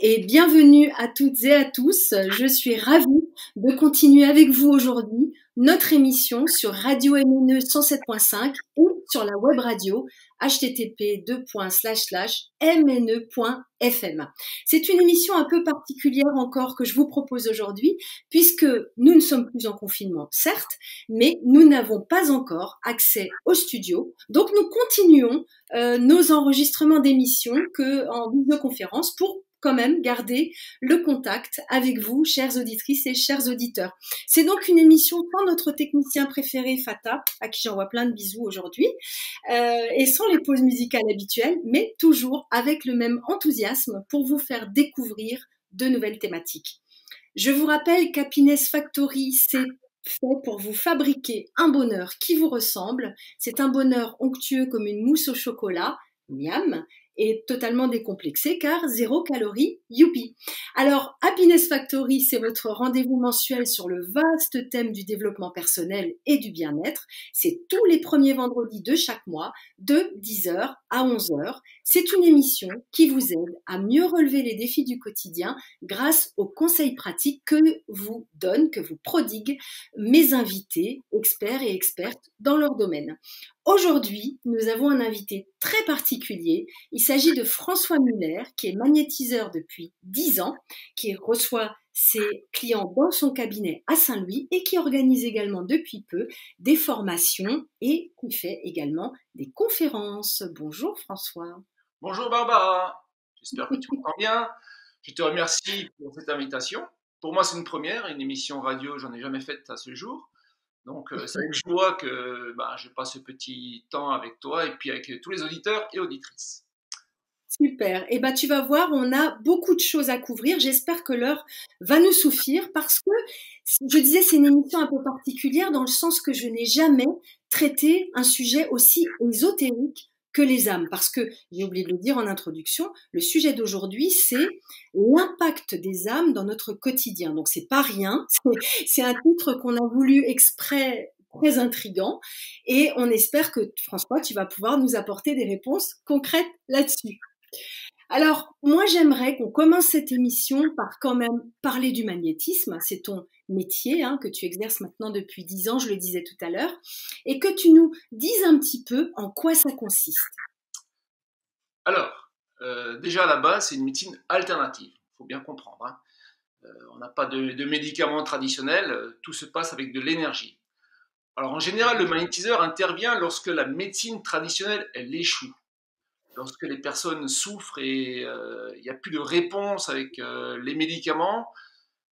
et bienvenue à toutes et à tous. Je suis ravie de continuer avec vous aujourd'hui notre émission sur Radio MNE 107.5 et sur la web radio http://mne.fm. C'est une émission un peu particulière encore que je vous propose aujourd'hui puisque nous ne sommes plus en confinement, certes, mais nous n'avons pas encore accès au studio. Donc nous continuons nos enregistrements d'émissions en visioconférence pour quand même garder le contact avec vous, chères auditrices et chers auditeurs. C'est donc une émission sans notre technicien préféré, Fata, à qui j'envoie plein de bisous aujourd'hui, et sans les pauses musicales habituelles, mais toujours avec le même enthousiasme pour vous faire découvrir de nouvelles thématiques. Je vous rappelle qu'Happiness Factory, c'est fait pour vous fabriquer un bonheur qui vous ressemble. C'est un bonheur onctueux comme une mousse au chocolat, miam, et totalement décomplexé car 0 calories, youpi. Alors, Happiness Factory, c'est votre rendez-vous mensuel sur le vaste thème du développement personnel et du bien-être. C'est tous les premiers vendredis de chaque mois, de 10h à 11h. C'est une émission qui vous aide à mieux relever les défis du quotidien grâce aux conseils pratiques que vous donnent, que vous prodiguent mes invités, experts et expertes dans leur domaine. Aujourd'hui, nous avons un invité très particulier. Il s'agit de François Muller, qui est magnétiseur depuis 10 ans, qui reçoit ses clients dans son cabinet à Saint-Louis et qui organise également depuis peu des formations et qui fait également des conférences. Bonjour François. Bonjour Barbara, j'espère que tu m'entends bien. Je te remercie pour cette invitation. Pour moi, c'est une première, une émission radio, j'en ai jamais faite à ce jour. Donc, c'est avec joie que je passe ce petit temps avec toi et puis avec tous les auditeurs et auditrices. Super. Et tu vas voir, on a beaucoup de choses à couvrir. J'espère que l'heure va nous suffire parce que, je disais, c'est une émission un peu particulière dans le sens que je n'ai jamais traité un sujet aussi ésotérique que les âmes. Parce que, j'ai oublié de le dire en introduction, le sujet d'aujourd'hui, c'est l'impact des âmes dans notre quotidien. Donc, c'est pas rien. C'est un titre qu'on a voulu exprès très intriguant et on espère que, François, tu vas pouvoir nous apporter des réponses concrètes là-dessus. Alors, moi, j'aimerais qu'on commence cette émission par quand même parler du magnétisme. C'est ton métier que tu exerces maintenant depuis 10 ans, je le disais tout à l'heure, et que tu nous dises un petit peu en quoi ça consiste. Alors, déjà à la base, c'est une médecine alternative, il faut bien comprendre. On n'a pas de médicaments traditionnels, tout se passe avec de l'énergie. Alors, en général, le magnétiseur intervient lorsque la médecine traditionnelle, elle échoue. Lorsque les personnes souffrent et il n'y a plus de réponse avec les médicaments,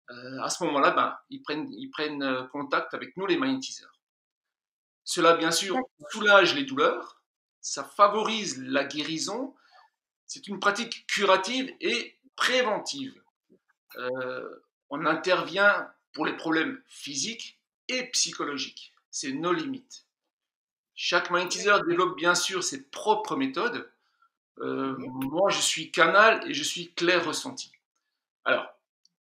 à ce moment-là, ils prennent contact avec nous, les magnétiseurs. Cela, bien sûr, soulage les douleurs, ça favorise la guérison, c'est une pratique curative et préventive. On intervient pour les problèmes physiques et psychologiques, c'est nos limites. Chaque magnétiseur développe bien sûr ses propres méthodes. Moi, je suis canal et je suis clair ressenti. Alors,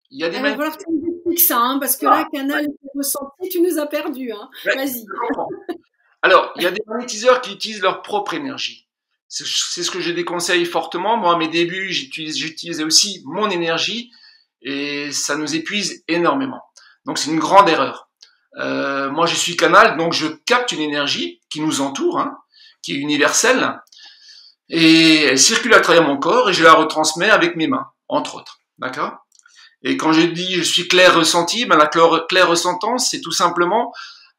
il y a des magnétiseurs. Alors, tu nous expliques ça, parce que là, canal et clair ressenti, tu nous as perdus. Ouais, vas-y. Alors, il y a des magnétiseurs qui utilisent leur propre énergie. C'est ce que je déconseille fortement. Moi, à mes débuts, j'utilisais aussi mon énergie et ça nous épuise énormément. Donc, c'est une grande erreur. Moi, je suis canal, donc je capte une énergie qui nous entoure, qui est universelle. Et elle circule à travers mon corps et je la retransmets avec mes mains, entre autres. D'accord ? Et quand je dis je suis clair ressenti, la claire ressentance, c'est tout simplement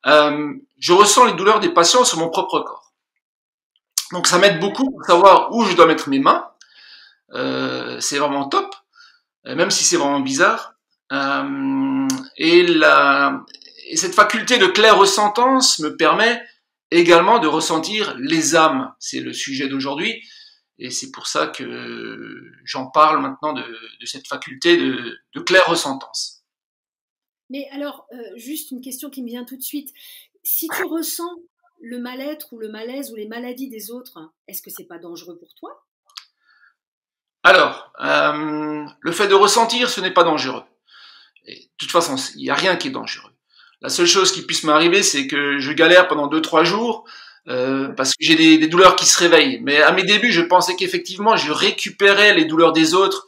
je ressens les douleurs des patients sur mon propre corps. Donc ça m'aide beaucoup pour savoir où je dois mettre mes mains. C'est vraiment top, même si c'est vraiment bizarre. Et cette faculté de claire ressentance me permet également de ressentir les âmes, c'est le sujet d'aujourd'hui, et c'est pour ça que j'en parle maintenant de cette faculté de claire ressentance. Mais alors, juste une question qui me vient tout de suite. Si tu ressens le mal-être ou le malaise ou les maladies des autres, est-ce que c'est pas dangereux pour toi ? Alors, le fait de ressentir, ce n'est pas dangereux. Et de toute façon, il n'y a rien qui est dangereux. La seule chose qui puisse m'arriver, c'est que je galère pendant 2-3 jours parce que j'ai des douleurs qui se réveillent. Mais à mes débuts, je pensais qu'effectivement, je récupérais les douleurs des autres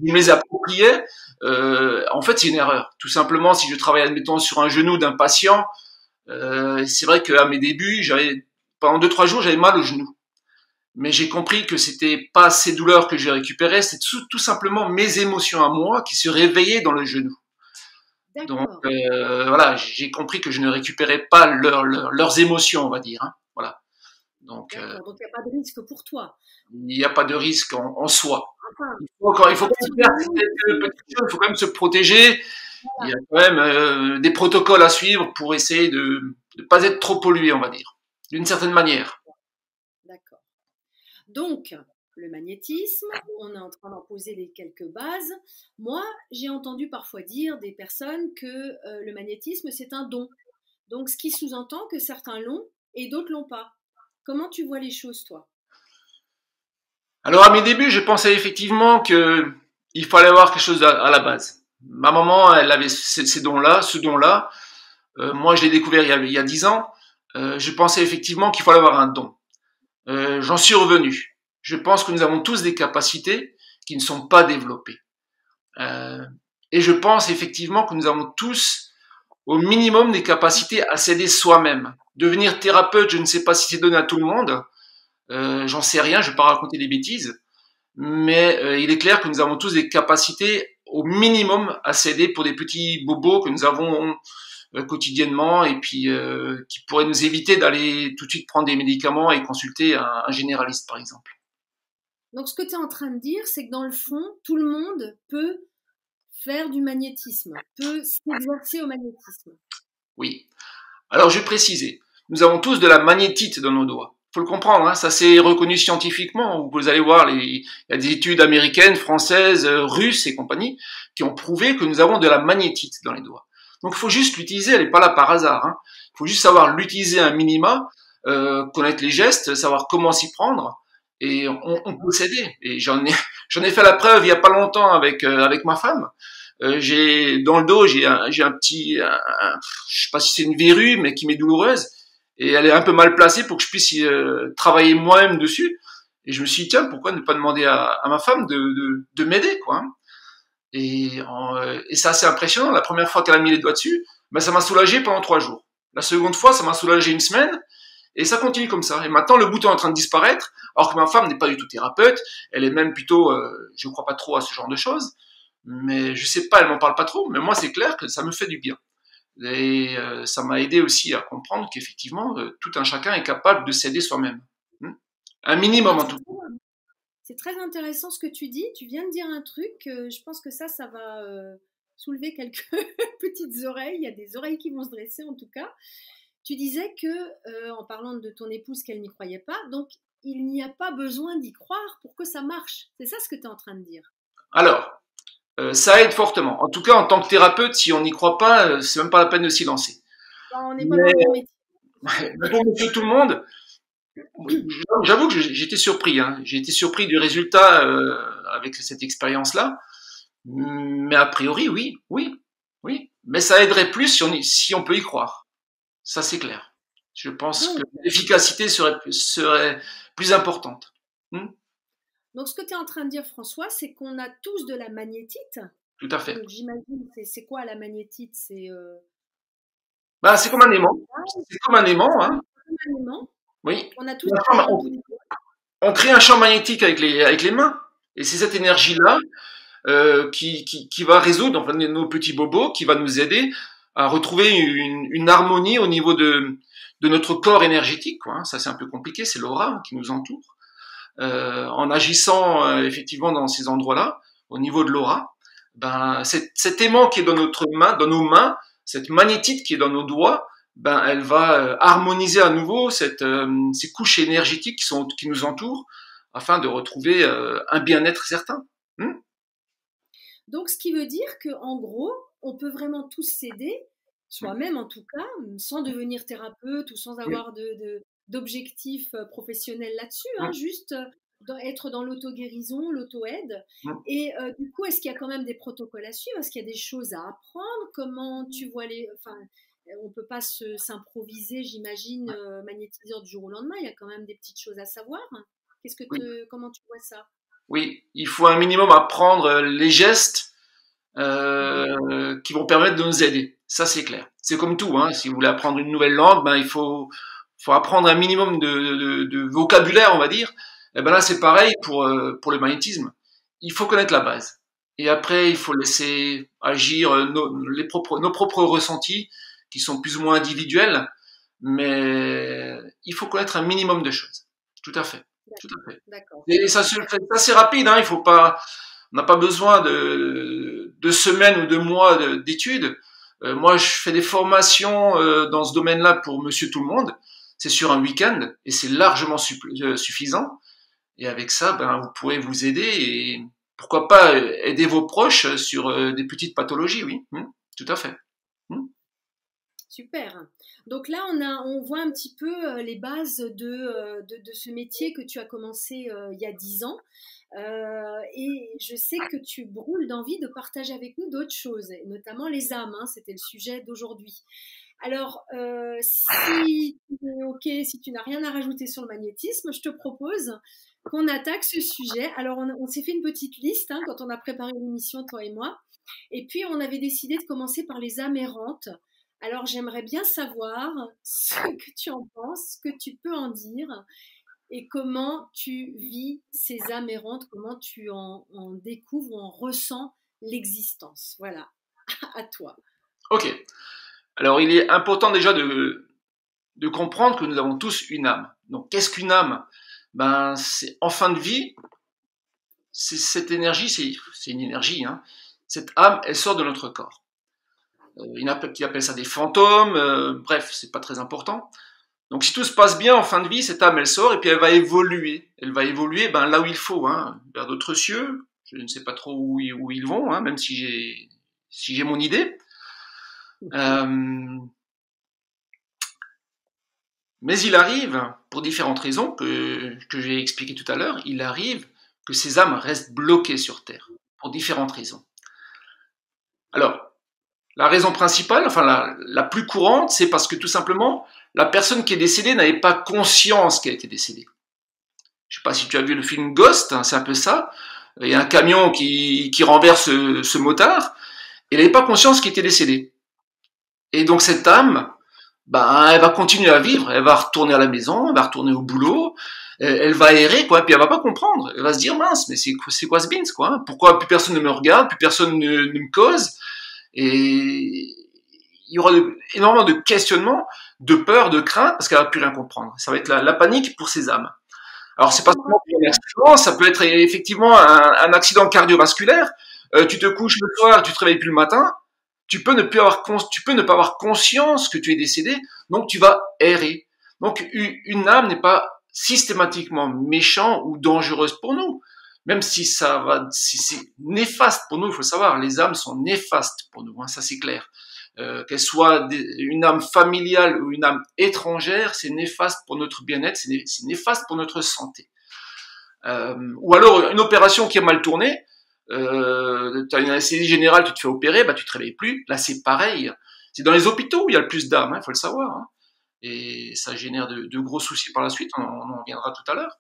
je me les appropriais, en fait, c'est une erreur. Tout simplement, si je travaille, admettons, sur un genou d'un patient, c'est vrai qu'à mes débuts, pendant 2-3 jours, j'avais mal au genou. Mais j'ai compris que c'était pas ces douleurs que j'ai récupérées, c'est tout simplement mes émotions à moi qui se réveillaient dans le genou. Donc D'accord, voilà, j'ai compris que je ne récupérais pas leurs émotions, on va dire. Hein. Voilà. Donc d'accord. Donc, il n'y a pas de risque pour toi. il n'y a pas de risque en soi. Enfin, Il à faut quand partir même du faire moment quelques où petites choses, il faut quand même se protéger. Il y voilà, a quand même des protocoles à suivre pour essayer de ne pas être trop pollué, on va dire, d'une certaine manière. d'accord. Donc, le magnétisme, on est en train d'en poser les quelques bases. Moi, j'ai entendu parfois dire des personnes que le magnétisme, c'est un don. Donc, ce qui sous-entend que certains l'ont et d'autres l'ont pas. Comment tu vois les choses, toi? Alors à mes débuts, je pensais effectivement que il fallait avoir quelque chose à la base. Ma maman, elle avait ces dons-là, ce don-là. Moi, je l'ai découvert il y a 10 ans. Je pensais effectivement qu'il fallait avoir un don. J'en suis revenu. Je pense que nous avons tous des capacités qui ne sont pas développées. Euh, et je pense effectivement que nous avons tous au minimum des capacités à s'aider soi-même. Devenir thérapeute, je ne sais pas si c'est donné à tout le monde. J'en sais rien, je ne vais pas raconter des bêtises. Mais il est clair que nous avons tous des capacités au minimum à s'aider pour des petits bobos que nous avons quotidiennement et puis qui pourraient nous éviter d'aller tout de suite prendre des médicaments et consulter un généraliste par exemple. Donc, ce que tu es en train de dire, c'est que dans le fond, tout le monde peut faire du magnétisme, peut s'exercer au magnétisme. Oui. Alors je vais préciser, nous avons tous de la magnétite dans nos doigts. Faut le comprendre, hein, ça c'est reconnu scientifiquement. Vous allez voir, il y a des études américaines, françaises, russes et compagnie qui ont prouvé que nous avons de la magnétite dans les doigts. Donc il faut juste l'utiliser, elle n'est pas là par hasard. Hein. Il faut juste savoir l'utiliser un minima, connaître les gestes, savoir comment s'y prendre, et on peut s'aider. Et j'en ai fait la preuve il y a pas longtemps avec ma femme. J'ai dans le dos, j'ai un petit, je sais pas si c'est une verrue, mais qui m'est douloureuse, et elle est un peu mal placée pour que je puisse travailler moi-même dessus. Et je me suis dit tiens, pourquoi ne pas demander à ma femme de m'aider quoi. Hein. Et c'est assez impressionnant. La première fois qu'elle a mis les doigts dessus, ben ça m'a soulagé pendant 3 jours. La seconde fois, ça m'a soulagé une semaine. Et ça continue comme ça. Et maintenant, le bouton est en train de disparaître, alors que ma femme n'est pas du tout thérapeute. Elle est même plutôt, je ne crois pas trop à ce genre de choses. Mais je sais pas, elle m'en parle pas trop. Mais moi, c'est clair que ça me fait du bien. Et ça m'a aidé aussi à comprendre qu'effectivement, tout un chacun est capable de s'aider soi-même. Un minimum Alors, en tout cas. c'est très intéressant ce que tu dis. Tu viens de dire un truc. Je pense que ça va soulever quelques petites oreilles. Il y a des oreilles qui vont se dresser en tout cas. Tu disais que, en parlant de ton épouse, qu'elle n'y croyait pas, donc il n'y a pas besoin d'y croire pour que ça marche. C'est ça ce que tu es en train de dire. Alors, ça aide fortement. En tout cas, en tant que thérapeute, si on n'y croit pas, c'est même pas la peine de s'y lancer. Enfin, on n'est pas dans Mais, le bon métier, c'est sûr. mais pour monsieur tout le monde, j'avoue que j'étais surpris. Hein. J'ai été surpris du résultat avec cette expérience-là. Mais a priori, oui, oui, oui. Mais ça aiderait plus si on peut y croire. Ça, c'est clair. Je pense que Donc, l'efficacité serait plus importante. Hmm. donc, ce que tu es en train de dire, François, c'est qu'on a tous de la magnétite. Tout à fait. Donc, j'imagine, c'est quoi la magnétite? Bah, c'est comme un C'est aimant. C'est comme un aimant, hein. un élément. Oui. On a tous sur le bout des doigts. On crée un champ magnétique avec les mains. Et c'est cette énergie-là qui va résoudre enfin, nos petits bobos, qui va nous aider à retrouver une harmonie au niveau de notre corps énergétique. Quoi. Hein. Ça, c'est un peu compliqué, c'est l'aura hein, qui nous entoure. En agissant effectivement dans ces endroits-là, au niveau de l'aura, ben, cet aimant qui est dans notre main, dans nos mains, cette magnétite qui est dans nos doigts, ben, elle va harmoniser à nouveau ces couches énergétiques qui nous entourent afin de retrouver un bien-être certain. Donc, ce qui veut dire qu'en gros, on peut vraiment tous s'aider, soi-même en tout cas, sans devenir thérapeute ou sans Oui, avoir d'objectif professionnel là-dessus, oui, hein, juste être dans l'auto-guérison, l'auto-aide. oui, Et du coup, est-ce qu'il y a quand même des protocoles à suivre? Est-ce qu'il y a des choses à apprendre? Comment tu vois les... Enfin, on ne peut pas s'improviser, j'imagine, magnétiseur du jour au lendemain. Il y a quand même des petites choses à savoir. oui. Comment tu vois ça? Oui, il faut un minimum apprendre les gestes Mhm. qui vont permettre de nous aider. Ça, c'est clair. C'est comme tout, hein. Si vous voulez apprendre une nouvelle langue, ben, faut apprendre un minimum de vocabulaire, on va dire. Et ben là, c'est pareil pour le magnétisme. Il faut connaître la base. Et après, il faut laisser agir nos propres ressentis, qui sont plus ou moins individuels, mais il faut connaître un minimum de choses. Tout à fait. Tout à fait. D'accord. Et ça se Super. fait assez rapide, hein. Il faut pas, on n'a pas besoin de semaines ou de mois d'études. Moi, je fais des formations dans ce domaine-là pour Monsieur Tout le Monde. C'est sur un week-end et c'est largement suffisant. Et avec ça, ben, vous pourrez vous aider et pourquoi pas aider vos proches sur des petites pathologies, oui. Tout à fait. Super. Donc là, on voit un petit peu les bases de ce métier que tu as commencé il y a 10 ans. Et je sais que tu brûles d'envie de partager avec nous d'autres choses, et notamment les âmes, hein, c'était le sujet d'aujourd'hui. Alors, si tu es OK, si tu n'as rien à rajouter sur le magnétisme, je te propose qu'on attaque ce sujet. Alors, on s'est fait une petite liste hein, quand on a préparé l'émission, toi et moi. Et puis, on avait décidé de commencer par les âmes errantes. Alors, j'aimerais bien savoir ce que tu en penses, ce que tu peux en dire et comment tu vis ces âmes errantes, comment tu en découvres ou en ressens l'existence. Voilà, à toi. Ok. Alors, il est important déjà de comprendre que nous avons tous une âme. Donc, qu'est-ce qu'une âme? Ben, c'est en fin de vie, cette énergie, c'est une énergie. Hein. Cette âme, elle sort de notre corps. Il y en a qui appellent ça des fantômes. Bref, c'est pas très important. Donc, si tout se passe bien en fin de vie, cette âme, elle sort et puis elle va évoluer. Elle va évoluer, ben là où il faut, hein, vers d'autres cieux. Je ne sais pas trop où ils vont, hein, même si j'ai mon idée. Euh, mais il arrive, pour différentes raisons que j'ai expliquées tout à l'heure, il arrive que ces âmes restent bloquées sur Terre, pour différentes raisons. Alors, la raison principale, enfin la plus courante, c'est parce que tout simplement, la personne qui est décédée n'avait pas conscience qu'elle était décédée. Je ne sais pas si tu as vu le film Ghost, hein, c'est un peu ça. Il y a un camion qui renverse ce motard, et elle n'avait pas conscience qu'il était décédé. Et donc cette âme, ben, elle va continuer à vivre, elle va retourner à la maison, elle va retourner au boulot, elle va errer, quoi, puis elle va pas comprendre. Elle va se dire, mince, mais c'est quoi ce beans, quoi, hein? Pourquoi plus personne ne me regarde, plus personne ne me cause, et il y aura énormément de questionnements, de peur, de crainte, parce qu'elle va plus rien comprendre. Ça va être la panique pour ces âmes. Alors c'est pas Ça me seulement rappelle. un accident, ça peut être effectivement un accident cardiovasculaire. Tu te couches le soir, tu te réveilles plus le matin, tu peux ne pas avoir conscience que tu es décédé, donc tu vas errer. Donc une âme n'est pas systématiquement méchante ou dangereuse pour nous. Même si c'est néfaste pour nous, il faut savoir, les âmes sont néfastes pour nous, hein, ça c'est clair. Qu'elle soit une âme familiale ou une âme étrangère, c'est néfaste pour notre bien-être, c'est néfaste pour notre santé. Ou alors une opération qui a mal tourné, tu as une anesthésie générale, tu te fais opérer, bah tu te réveilles plus. Là c'est pareil. C'est dans les hôpitaux où il y a le plus d'âmes, il faut le savoir. Hein. Et ça génère de gros soucis par la suite, on en reviendra tout à l'heure.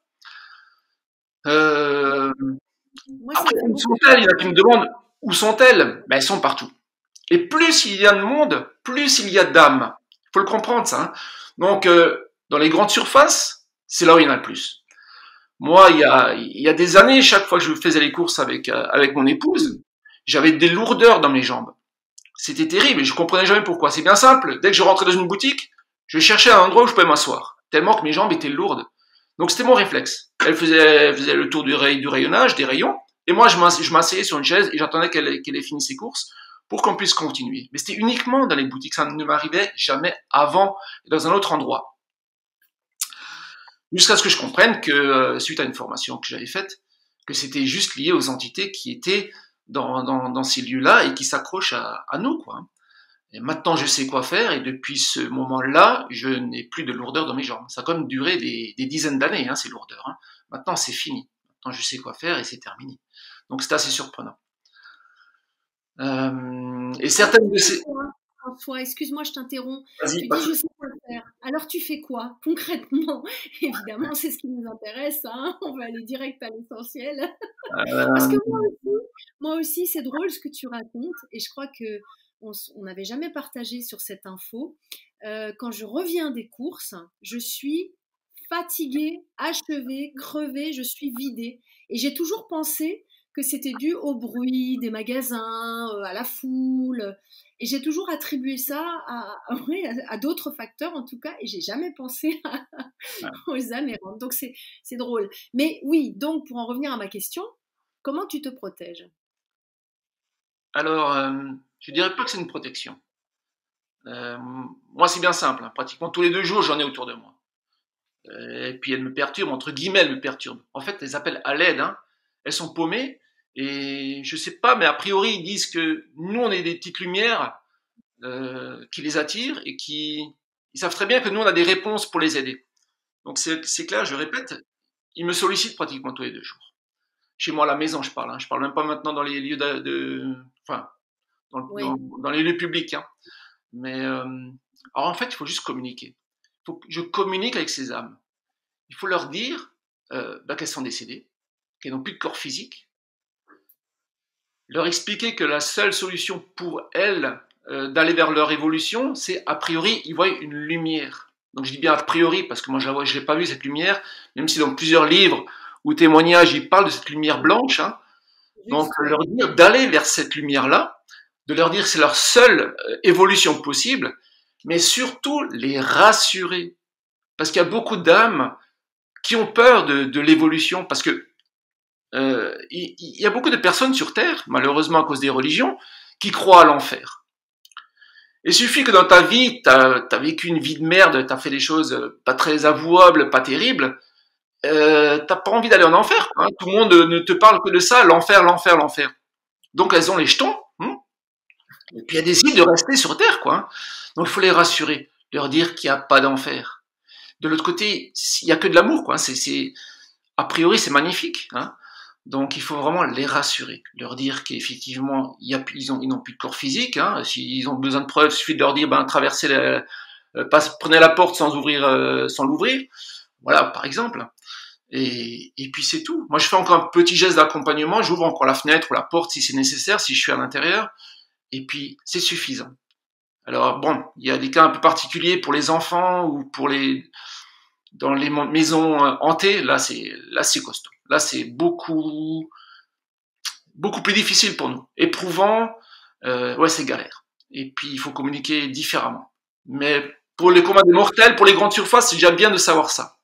Euh, Moi, ça Après, me fait où beaucoup sont-elles? Il y en a qui me demandent où sont-elles? Ben, elles sont partout. Et plus il y a de monde, plus il y a d'âmes. Il faut le comprendre, ça. Hein. Donc, dans les grandes surfaces, c'est là où il y en a le plus. Moi, il y a des années, chaque fois que je faisais les courses avec mon épouse, j'avais des lourdeurs dans mes jambes. C'était terrible et je comprenais jamais pourquoi. C'est bien simple. Dès que je rentrais dans une boutique, je cherchais un endroit où je pouvais m'asseoir. Tellement que mes jambes étaient lourdes. Donc c'était mon réflexe. Elle faisait le tour du rayonnage, des rayons. Et moi, je m'asseyais sur une chaise et j'attendais qu'elle ait fini ses courses pour qu'on puisse continuer. Mais c'était uniquement dans les boutiques. Ça ne m'arrivait jamais avant dans un autre endroit. Jusqu'à ce que je comprenne que, suite à une formation que j'avais faite, que c'était juste lié aux entités qui étaient dans ces lieux-là et qui s'accrochent à nous, quoi. Et maintenant, je sais quoi faire, et depuis ce moment-là, je n'ai plus de lourdeur dans mes jambes. Ça a quand même duré des dizaines d'années, hein, ces lourdeurs. Hein. Maintenant, c'est fini. Maintenant, je sais quoi faire et c'est terminé. Donc, c'est assez surprenant. Et Alors, certaines de ces... François, excuse-moi, je t'interromps. Vas-y, Tu pas dis de je souci. sais quoi faire. alors tu fais quoi concrètement? Évidemment, c'est ce qui nous intéresse, hein, on va aller direct à l'essentiel. Parce que moi aussi, c'est drôle ce que tu racontes, et je crois que on n'avait jamais partagé sur cette info. Quand je reviens des courses, je suis fatiguée, achevée, crevée, je suis vidée. Et j'ai toujours pensé que c'était dû au bruit des magasins, à la foule. Et j'ai toujours attribué ça ouais, à d'autres facteurs, en tout cas, et j'ai jamais pensé aux amérantes. Donc c'est drôle. Mais oui, donc pour en revenir à ma question, comment tu te protèges? Alors, je dirais pas que c'est une protection. Moi, c'est bien simple, hein. Pratiquement tous les 2 jours, j'en ai autour de moi. Et puis elles me perturbent, entre guillemets, elles me perturbent. En fait, elles appellent à l'aide, hein. Elles sont paumées, et je sais pas, mais a priori, ils disent que nous, on est des petites lumières qui les attirent et ils savent très bien que nous, on a des réponses pour les aider. Donc c'est clair, je répète, ils me sollicitent pratiquement tous les 2 jours. Chez moi, à la maison, je parle, hein. Je parle même pas maintenant dans les lieux enfin, Oui, dans les lieux publics, hein. Mais alors en fait, il faut juste communiquer. Il faut que je communique avec ces âmes. Il faut leur dire qu'elles sont décédées, qu'elles n'ont plus de corps physique, leur expliquer que la seule solution pour elles d'aller vers leur évolution, c'est a priori, ils voient une lumière. Donc je dis bien a priori, parce que moi je l'ai pas vu cette lumière, même si dans plusieurs livres ou témoignages, ils parlent de cette lumière blanche, hein. Donc juste, oui. leur dire d'aller vers cette lumière-là, de leur dire que c'est leur seule évolution possible, mais surtout les rassurer. Parce qu'il y a beaucoup d'âmes qui ont peur de l'évolution, parce que il y a beaucoup de personnes sur Terre, malheureusement à cause des religions, qui croient à l'enfer. Il suffit que dans ta vie, t'as vécu une vie de merde, t'as fait des choses pas très avouables, pas terribles, t'as pas envie d'aller en enfer, hein. Tout le monde ne te parle que de ça, l'enfer, l'enfer, l'enfer. Donc elles ont les jetons, hein, et puis elles décident de rester sur Terre, quoi, hein. Donc il faut les rassurer, leur dire qu'il n'y a pas d'enfer. De l'autre côté, il n'y a que de l'amour, quoi. A priori, c'est magnifique, hein. Donc il faut vraiment les rassurer, leur dire qu'effectivement ils n'ont plus de corps physique, hein. S'ils ont besoin de preuves, il suffit de leur dire traversez prenez la porte sans l'ouvrir, voilà par exemple. Et puis c'est tout. Moi je fais encore un petit geste d'accompagnement, j'ouvre encore la fenêtre ou la porte si c'est nécessaire, si je suis à l'intérieur, et puis c'est suffisant. Alors bon, il y a des cas un peu particuliers pour les enfants ou dans les maisons hantées, là c'est costaud. Là c'est beaucoup plus difficile pour nous. Éprouvant, ouais, c'est galère. Et puis, il faut communiquer différemment. Mais pour les combats des mortels, pour les grandes surfaces, c'est déjà bien de savoir ça.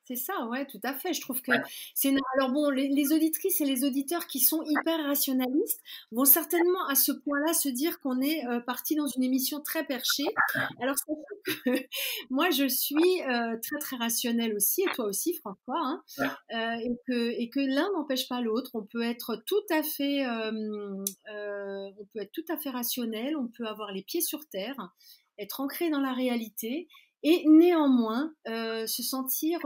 C'est ça, ouais, tout à fait. Je trouve que c'est une... Alors bon, les auditrices et les auditeurs qui sont hyper rationalistes vont certainement à ce point-là se dire qu'on est parti dans une émission très perchée. Alors sachant que moi je suis très très rationnelle aussi, et toi aussi François, hein, Ouais. et que l'un n'empêche pas l'autre. On peut être tout à fait, on peut être tout à fait rationnel, on peut avoir les pieds sur terre, être ancré dans la réalité et néanmoins se sentir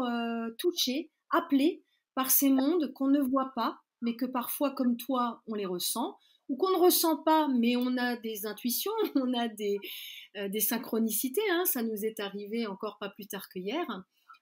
touché, appelé par ces mondes qu'on ne voit pas, mais que parfois, comme toi, on les ressent, ou qu'on ne ressent pas, mais on a des intuitions, on a des synchronicités, hein, ça nous est arrivé encore pas plus tard que hier.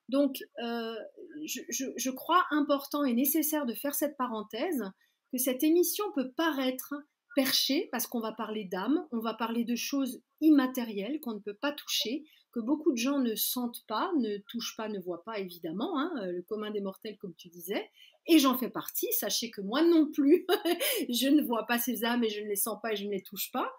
Donc, je crois important et nécessaire de faire cette parenthèse, que cette émission peut paraître perchée, parce qu'on va parler d'âme, on va parler de choses immatérielles qu'on ne peut pas toucher, que beaucoup de gens ne sentent pas, ne touchent pas, ne voient pas évidemment, hein, le commun des mortels comme tu disais, et j'en fais partie, sachez que moi non plus, je ne vois pas ces âmes et je ne les sens pas et je ne les touche pas.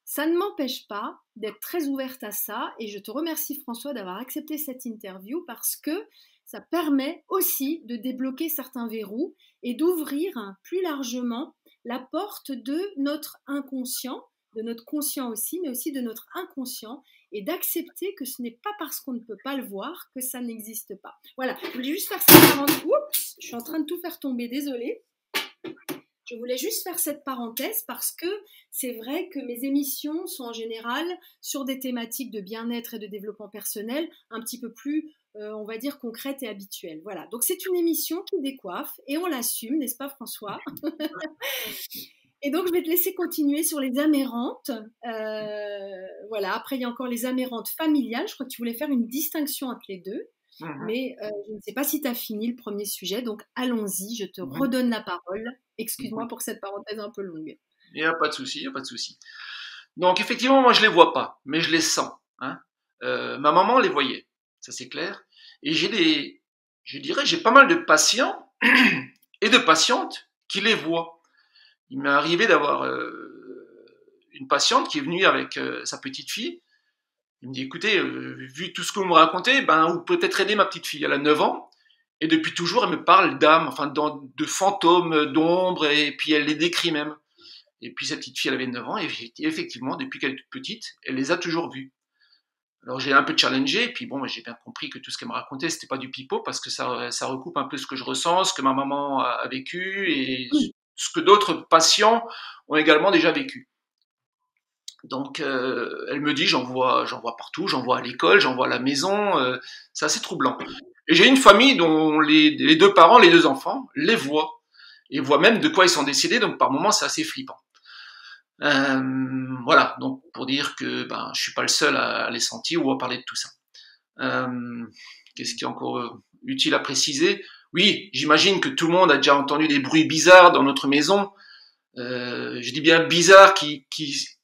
Ça ne m'empêche pas d'être très ouverte à ça et je te remercie François d'avoir accepté cette interview parce que ça permet aussi de débloquer certains verrous et d'ouvrir plus largement la porte de notre inconscient, de notre conscient aussi, mais aussi de notre inconscient et d'accepter que ce n'est pas parce qu'on ne peut pas le voir que ça n'existe pas. Voilà, je voulais juste faire cette parenthèse. Oups, je suis en train de tout faire tomber, désolée. Je voulais juste faire cette parenthèse parce que c'est vrai que mes émissions sont en général sur des thématiques de bien-être et de développement personnel un petit peu plus, on va dire, concrètes et habituelles. Voilà, donc c'est une émission qui décoiffe et on l'assume, n'est-ce pas François? Et donc, je vais te laisser continuer sur les âmes errantes. Voilà. Après, il y a encore les âmes errantes familiales. Je crois que tu voulais faire une distinction entre les deux. Mais je ne sais pas si tu as fini le premier sujet. Donc, allons-y. Je te redonne la parole. Excuse-moi pour cette parenthèse un peu longue. Il n'y a pas de souci, il n'y a pas de souci. Donc, effectivement, moi, je les vois pas, mais je les sens. Hein. Ma maman les voyait. Ça, c'est clair. Et j'ai pas mal de patients et de patientes qui les voient. Il m'est arrivé d'avoir une patiente qui est venue avec sa petite fille. Il me dit, écoutez, vu tout ce que vous me racontez, vous pouvez peut-être aider ma petite fille. Elle a 9 ans. Et depuis toujours, elle me parle d'âmes, enfin de fantômes, d'ombres, et puis elle les décrit même. Et puis cette petite fille, elle avait 9 ans, et effectivement, depuis qu'elle est toute petite, elle les a toujours vus. Alors j'ai un peu challengé, et puis bon, j'ai bien compris que tout ce qu'elle me racontait, c'était pas du pipeau, parce que ça recoupe un peu ce que je ressens, ce que ma maman a vécu, et ce que d'autres patients ont également déjà vécu. Donc elle me dit, j'en vois partout, j'en vois à l'école, j'en vois à la maison, c'est assez troublant. Et j'ai une famille dont les deux parents, les deux enfants, les voient, et voient même de quoi ils sont décédés, donc par moments c'est assez flippant. Voilà, donc pour dire que je suis pas le seul à les sentir ou à parler de tout ça. Qu'est-ce qui est encore utile à préciser? Oui, j'imagine que tout le monde a déjà entendu des bruits bizarres dans notre maison. Je dis bien bizarre qui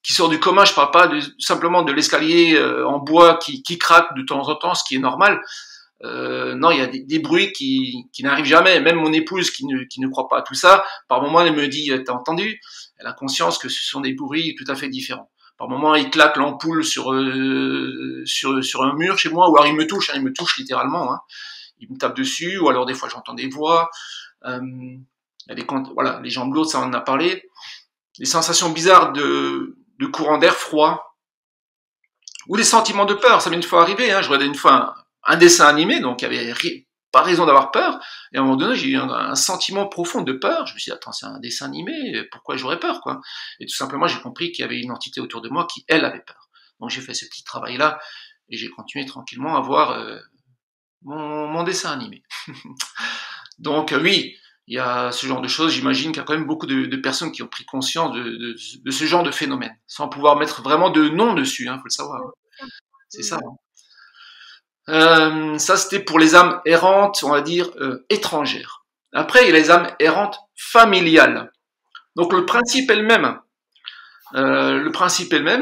sort du commun. Je parle pas simplement de l'escalier en bois qui craque de temps en temps, ce qui est normal. Non, il y a des bruits qui n'arrivent jamais. Même mon épouse qui ne croit pas à tout ça, par moment elle me dit, t'as entendu? Elle a conscience que ce sont des bruits tout à fait différents. Par moment, il claque l'ampoule sur un mur chez moi, ou alors il me touche littéralement. Hein. Il me tape dessus, ou alors des fois j'entends des voix. Voilà, les jambes lourdes, ça on en a parlé. Les sensations bizarres de courant d'air froid, ou des sentiments de peur. Ça m'est une fois arrivé. Hein. Je regardais une fois un dessin animé, donc il y avait pas raison d'avoir peur. Et à un moment donné, j'ai eu un sentiment profond de peur. Je me suis dit, attends, c'est un dessin animé, pourquoi j'aurais peur, quoi? Et tout simplement, j'ai compris qu'il y avait une entité autour de moi qui, elle, avait peur. Donc j'ai fait ce petit travail-là, et j'ai continué tranquillement à voir mon dessin animé. Donc oui, il y a ce genre de choses. J'imagine qu'il y a quand même beaucoup de personnes qui ont pris conscience de ce genre de phénomène, sans pouvoir mettre vraiment de nom dessus, hein, faut le savoir. C'est ça. Ça, c'était pour les âmes errantes, on va dire, étrangères. Après, il y a les âmes errantes familiales. Donc le principe est le même.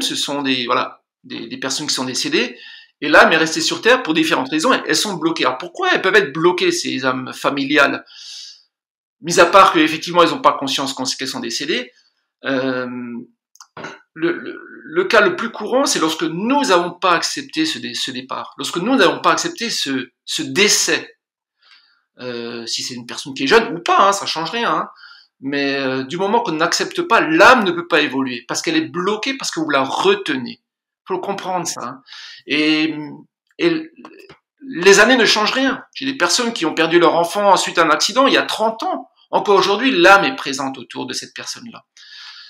Ce sont des personnes qui sont décédées, et l'âme est restée sur Terre pour différentes raisons, elles sont bloquées. Alors pourquoi elles peuvent être bloquées, ces âmes familiales? Mis à part qu'effectivement, elles n'ont pas conscience qu'elles sont décédées, le cas le plus courant, c'est lorsque nous n'avons pas accepté ce départ, lorsque nous n'avons pas accepté ce décès. Si c'est une personne qui est jeune ou pas, hein, ça change rien. Hein. Mais du moment qu'on n'accepte pas, l'âme ne peut pas évoluer parce qu'elle est bloquée, parce que vous la retenez. Faut comprendre ça. Hein. Et les années ne changent rien. J'ai des personnes qui ont perdu leur enfant suite à un accident il y a 30 ans. Encore aujourd'hui, l'âme est présente autour de cette personne-là.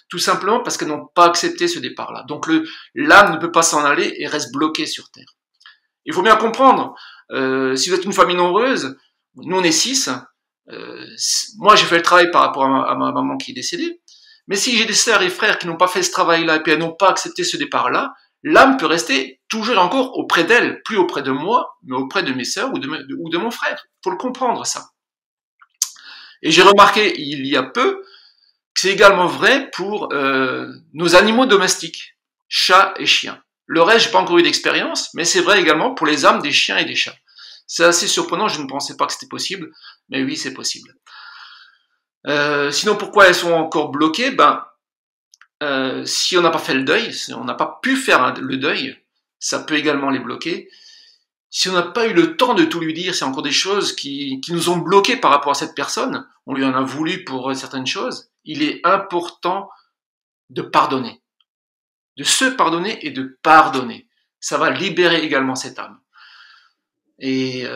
Tout simplement parce qu'elles n'ont pas accepté ce départ-là. Donc l'âme ne peut pas s'en aller et reste bloquée sur Terre. Il faut bien comprendre, si vous êtes une famille nombreuse, nous on est 6, moi j'ai fait le travail par rapport à ma maman qui est décédée, mais si j'ai des sœurs et frères qui n'ont pas fait ce travail-là et puis elles n'ont pas accepté ce départ-là, l'âme peut rester toujours encore auprès d'elles, plus auprès de moi, mais auprès de mes sœurs ou de mon frère. Il faut le comprendre ça. Et j'ai remarqué il y a peu, c'est également vrai pour nos animaux domestiques, chats et chiens. Le reste, j'ai pas encore eu d'expérience, mais c'est vrai également pour les âmes des chiens et des chats. C'est assez surprenant, je ne pensais pas que c'était possible, mais oui, c'est possible. Sinon, pourquoi elles sont encore bloquées? Si on n'a pas fait le deuil, si on n'a pas pu faire le deuil, ça peut également les bloquer. Si on n'a pas eu le temps de tout lui dire, c'est encore des choses qui nous ont bloqués par rapport à cette personne, on lui en a voulu pour certaines choses, il est important de pardonner. De se pardonner et de pardonner. Ça va libérer également cette âme. Et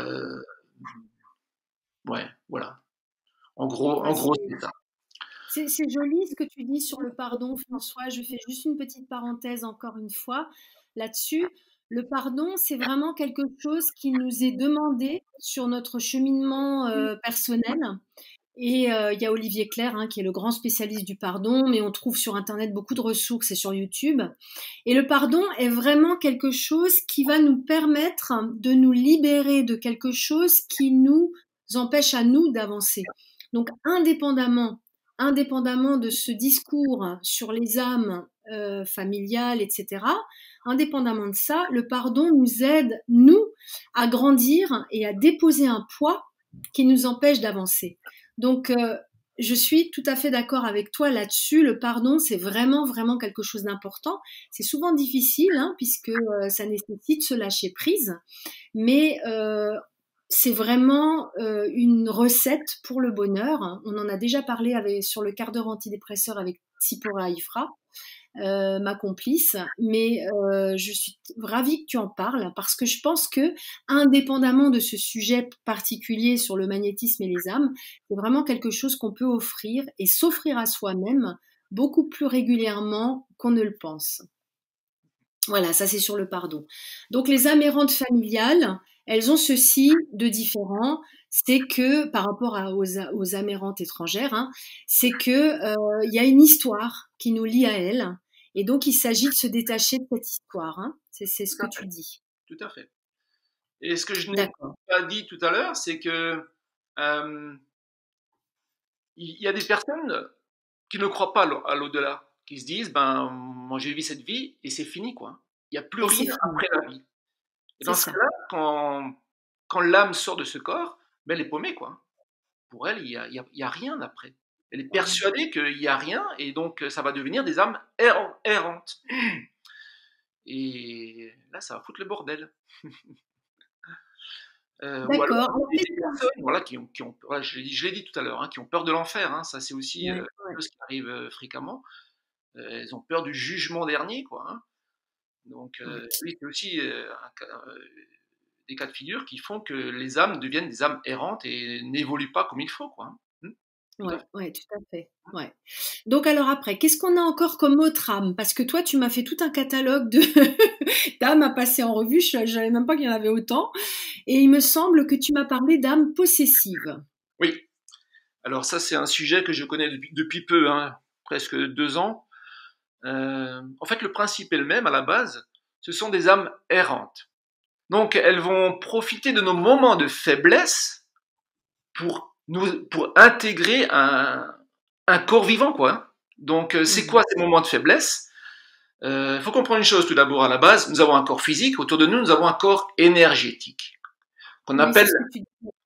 ouais, voilà. En gros, c'est ça. C'est joli ce que tu dis sur le pardon, François. Je fais juste une petite parenthèse encore une fois là-dessus. Le pardon, c'est vraiment quelque chose qui nous est demandé sur notre cheminement personnel. Et il y a Olivier Clerc, hein, qui est le grand spécialiste du pardon, mais on trouve sur Internet beaucoup de ressources et sur YouTube. Et le pardon est vraiment quelque chose qui va nous permettre de nous libérer de quelque chose qui nous empêche à nous d'avancer. Donc, indépendamment de ce discours sur les âmes familiales, etc., indépendamment de ça, le pardon nous aide, nous, à grandir et à déposer un poids qui nous empêche d'avancer. Donc, je suis tout à fait d'accord avec toi là-dessus. Le pardon, c'est vraiment, vraiment quelque chose d'important. C'est souvent difficile, hein, puisque ça nécessite se lâcher prise, mais c'est vraiment une recette pour le bonheur. On en a déjà parlé sur le quart d'heure antidépresseur avec Tsipora Ifra, ma complice, mais je suis ravie que tu en parles parce que je pense que, indépendamment de ce sujet particulier sur le magnétisme et les âmes, c'est vraiment quelque chose qu'on peut offrir et s'offrir à soi-même beaucoup plus régulièrement qu'on ne le pense. Voilà, ça c'est sur le pardon. Donc les âmes errantes familiales, elles ont ceci de différent, c'est que par rapport aux âmes errantes étrangères, hein, c'est que y a une histoire qui nous lie à elles, et donc il s'agit de se détacher de cette histoire. Hein. C'est ce que tu dis. Tout à fait. Et ce que je n'ai pas dit tout à l'heure, c'est que il y a des personnes qui ne croient pas à l'au-delà, qui se disent, ben, moi j'ai vécu cette vie et c'est fini, quoi. Il n'y a plus rien après la vie. Et dans ce cas-là, quand l'âme sort de ce corps, ben, elle est paumée, quoi. Pour elle, il y a rien après. Elle est persuadée qu'il n'y a rien, et donc ça va devenir des âmes errantes. Et là, ça va foutre le bordel. D'accord. Des personnes, voilà, voilà, je l'ai dit tout à l'heure, hein, qui ont peur de l'enfer. Hein, ça, c'est aussi quelque chose qui arrive fréquemment. Elles ont peur du jugement dernier, quoi. Hein. Donc, oui, c'est aussi des cas de figure qui font que les âmes deviennent des âmes errantes et n'évoluent pas comme il faut, quoi. Ouais, tout à fait. Ouais. Donc alors après, qu'est-ce qu'on a encore comme autre âme? Parce que toi, tu m'as fait tout un catalogue de d'âmes à passer en revue. Je savais même pas qu'il y en avait autant. Et il me semble que tu m'as parlé d'âmes possessives. Oui. Alors ça, c'est un sujet que je connais depuis peu, hein, presque 2 ans. En fait, le principe est le même à la base. Ce sont des âmes errantes. Donc, elles vont profiter de nos moments de faiblesse pour intégrer un corps vivant, quoi. Donc, c'est quoi ces moments de faiblesse? Faut comprendre une chose tout d'abord à la base. Nous avons un corps physique. Autour de nous, nous avons un corps énergétique qu'on appelle,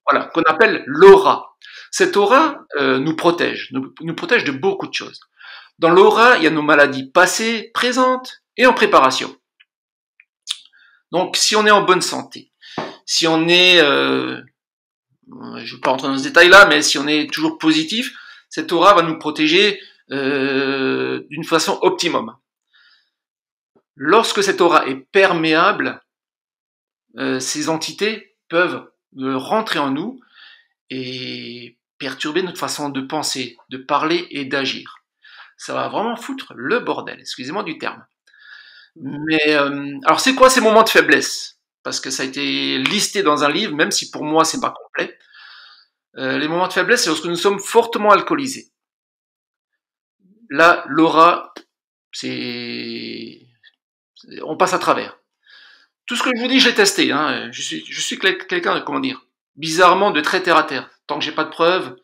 voilà, qu'on appelle l'aura. Cette aura nous protège de beaucoup de choses. Dans l'aura, il y a nos maladies passées, présentes et en préparation. Donc, si on est en bonne santé, si on est, je ne vais pas rentrer dans ce détail-là, mais si on est toujours positif, cette aura va nous protéger d'une façon optimum. Lorsque cette aura est perméable, ces entités peuvent rentrer en nous et perturber notre façon de penser, de parler et d'agir. Ça va vraiment foutre le bordel, excusez-moi du terme. Mais alors c'est quoi ces moments de faiblesse? Parce que ça a été listé dans un livre, même si pour moi c'est pas complet. Les moments de faiblesse, c'est lorsque nous sommes fortement alcoolisés. Là, l'aura, on passe à travers. Tout ce que je vous dis, je l'ai testé. Hein. Je suis quelqu'un, comment dire, bizarrement de très terre à terre. Tant que j'ai pas de preuves,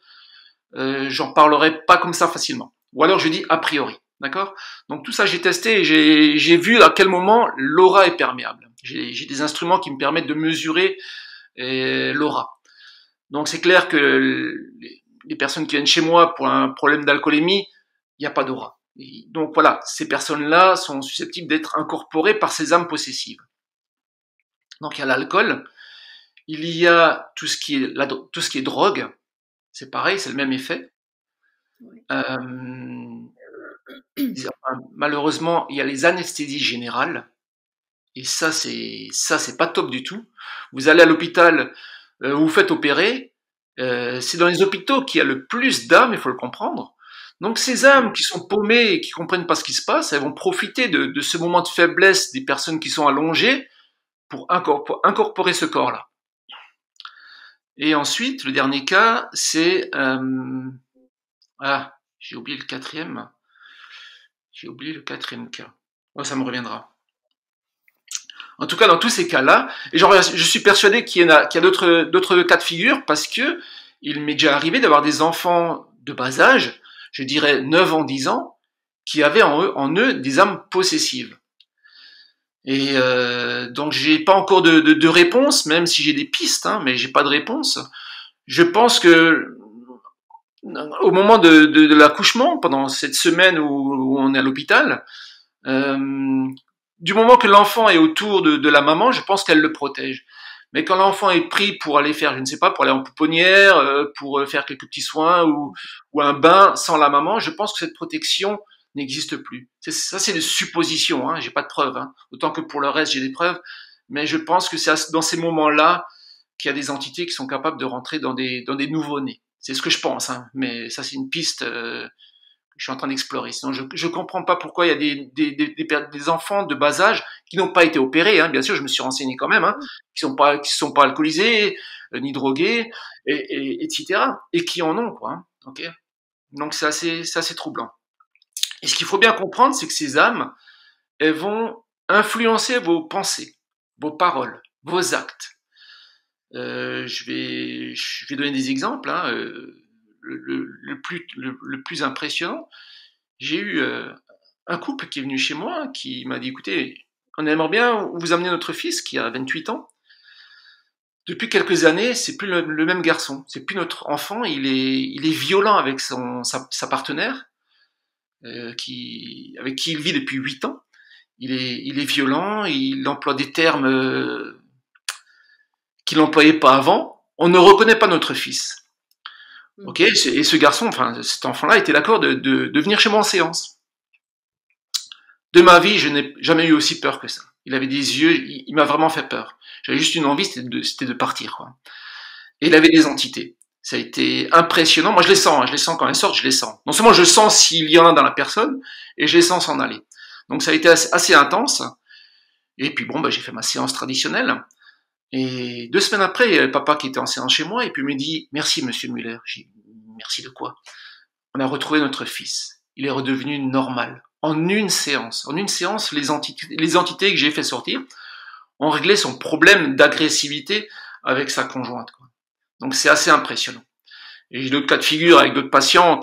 j'en parlerai pas comme ça facilement. Ou alors je dis a priori. D'accord? Donc tout ça j'ai testé et j'ai vu à quel moment l'aura est perméable. J'ai des instruments qui me permettent de mesurer l'aura. Donc c'est clair que les personnes qui viennent chez moi pour un problème d'alcoolémie, il n'y a pas d'aura. Donc voilà, ces personnes-là sont susceptibles d'être incorporées par ces âmes possessives. Donc il y a l'alcool, il y a tout ce qui est drogue, c'est pareil, c'est le même effet. Malheureusement, il y a les anesthésies générales, et ça c'est pas top du tout. Vous allez à l'hôpital, vous vous faites opérer, c'est dans les hôpitaux qu'il y a le plus d'âmes, il faut le comprendre. Donc ces âmes qui sont paumées et qui comprennent pas ce qui se passe, elles vont profiter de ce moment de faiblesse des personnes qui sont allongées pour incorporer ce corps-là. Et ensuite, le dernier cas, c'est j'ai oublié le quatrième. J'ai oublié le quatrième cas. Oh, ça me reviendra. En tout cas, dans tous ces cas-là, et je suis persuadé qu'il y a d'autres cas de figure parce que il m'est déjà arrivé d'avoir des enfants de bas âge, je dirais 9 ans, 10 ans, qui avaient en eux des âmes possessives. Et donc j'ai pas encore de réponse, même si j'ai des pistes, hein, mais j'ai pas de réponse. Je pense que au moment de l'accouchement, pendant cette semaine où on est à l'hôpital, du moment que l'enfant est autour de la maman, je pense qu'elle le protège. Mais quand l'enfant est pris pour aller faire, je ne sais pas, pour aller en pouponnière, pour faire quelques petits soins ou un bain sans la maman, je pense que cette protection n'existe plus. Ça, c'est des suppositions, hein, j'ai pas de preuves. Hein. Autant que pour le reste, j'ai des preuves. Mais je pense que c'est dans ces moments-là qu'il y a des entités qui sont capables de rentrer dans des nouveaux-nés. C'est ce que je pense, hein. Mais ça, c'est une piste je suis en train d'explorer. Sinon, je comprends pas pourquoi il y a des enfants de bas âge qui n'ont pas été opérés. Hein. Bien sûr, je me suis renseigné quand même, hein, qui sont pas alcoolisés, ni drogués, etc. Et qui en ont, quoi. Hein. Okay. Donc c'est assez troublant. Et ce qu'il faut bien comprendre, c'est que ces âmes, elles vont influencer vos pensées, vos paroles, vos actes. Je vais donner des exemples. Hein. Le plus impressionnant, j'ai eu un couple qui est venu chez moi, qui m'a dit, écoutez, on aimerait bien vous amener notre fils qui a 28 ans. Depuis quelques années, c'est plus le même garçon, c'est plus notre enfant, il est violent avec sa partenaire, avec qui il vit depuis 8 ans. Il est violent, il emploie des termes qu'il n'employait pas avant. On ne reconnaît pas notre fils. Ok, et ce garçon, enfin cet enfant-là, était d'accord de venir chez moi en séance. De ma vie, je n'ai jamais eu aussi peur que ça. Il avait des yeux, il m'a vraiment fait peur. J'avais juste une envie, c'était de partir, quoi. Et il avait des entités. Ça a été impressionnant. Moi, je les sens, hein, je les sens quand elles sortent, je les sens. Non seulement je sens s'il y en a dans la personne, et je les sens s'en aller. Donc ça a été assez intense. Et puis bon, bah, j'ai fait ma séance traditionnelle. Et 2 semaines après, il y a le papa qui était en séance chez moi, et puis il me dit, merci monsieur Muller. J'ai dit, merci de quoi? On a retrouvé notre fils. Il est redevenu normal. En une séance. En une séance, les entités que j'ai fait sortir ont réglé son problème d'agressivité avec sa conjointe, quoi. Donc c'est assez impressionnant. Et j'ai d'autres cas de figure avec d'autres patients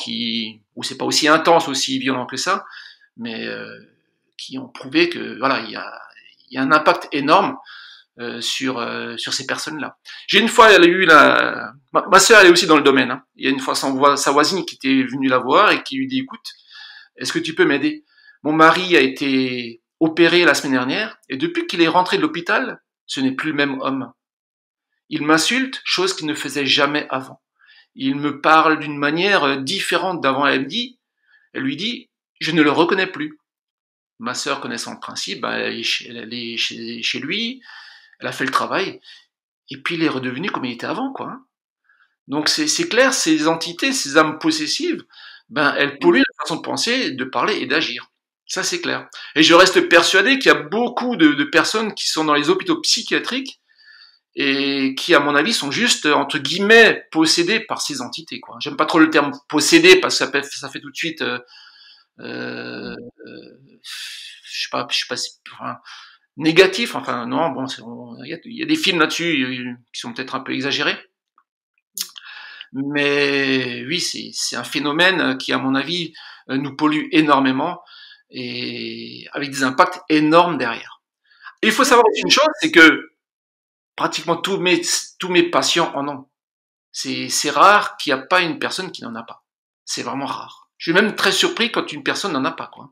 où c'est pas aussi intense, aussi violent que ça, mais qui ont prouvé que voilà, il y a un impact énorme sur ces personnes-là. J'ai une fois, elle a eu ma sœur, elle est aussi dans le domaine. Hein. Il y a une fois sa voisine qui était venue la voir et qui lui dit, écoute, est-ce que tu peux m'aider? Mon mari a été opéré la semaine dernière et depuis qu'il est rentré de l'hôpital, ce n'est plus le même homme. Il m'insulte, chose qu'il ne faisait jamais avant. Il me parle d'une manière différente d'avant. Elle lui dit, je ne le reconnais plus. Ma sœur, connaissant le principe, bah, elle est chez lui, elle a fait le travail, et puis il est redevenu comme il était avant, quoi. Donc c'est clair, ces entités, ces âmes possessives, ben elles polluent la façon de penser, de parler et d'agir. Ça c'est clair. Et je reste persuadé qu'il y a beaucoup de personnes qui sont dans les hôpitaux psychiatriques et qui, à mon avis, sont juste entre guillemets possédées par ces entités, quoi. J'aime pas trop le terme possédé parce que ça fait tout de suite, je sais pas, enfin, négatif. Enfin non, bon, il y a des films là-dessus qui sont peut-être un peu exagérés. Mais oui, c'est un phénomène qui, à mon avis, nous pollue énormément et avec des impacts énormes derrière. Et il faut savoir une chose, c'est que pratiquement tous mes patients en ont. C'est rare qu'il n'y a pas une personne qui n'en a pas. C'est vraiment rare. Je suis même très surpris quand une personne n'en a pas, quoi.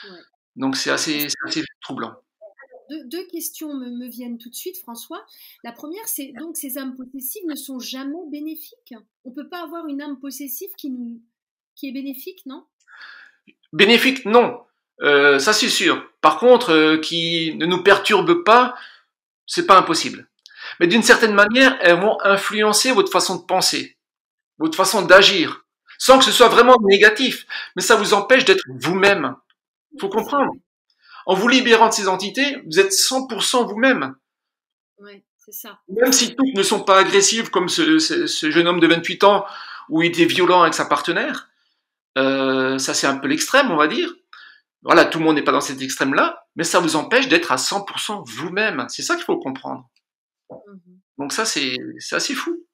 Ouais. Donc c'est assez troublant. Deux questions me viennent tout de suite, François. La première, c'est donc ces âmes possessives ne sont jamais bénéfiques. On ne peut pas avoir une âme possessive qui est bénéfique, non? Bénéfique, non. Ça c'est sûr. Par contre, qui ne nous perturbe pas, c'est pas impossible. Mais d'une certaine manière, elles vont influencer votre façon de penser, votre façon d'agir, sans que ce soit vraiment négatif. Mais ça vous empêche d'être vous-même. Faut comprendre. En vous libérant de ces entités, vous êtes 100% vous-même. Ouais, c'est ça. Même si toutes ne sont pas agressives comme ce jeune homme de 28 ans où il était violent avec sa partenaire, ça c'est un peu l'extrême, on va dire. Voilà, tout le monde n'est pas dans cet extrême-là, mais ça vous empêche d'être à 100% vous-même. C'est ça qu'il faut comprendre. Mhm. Donc ça, c'est assez fou.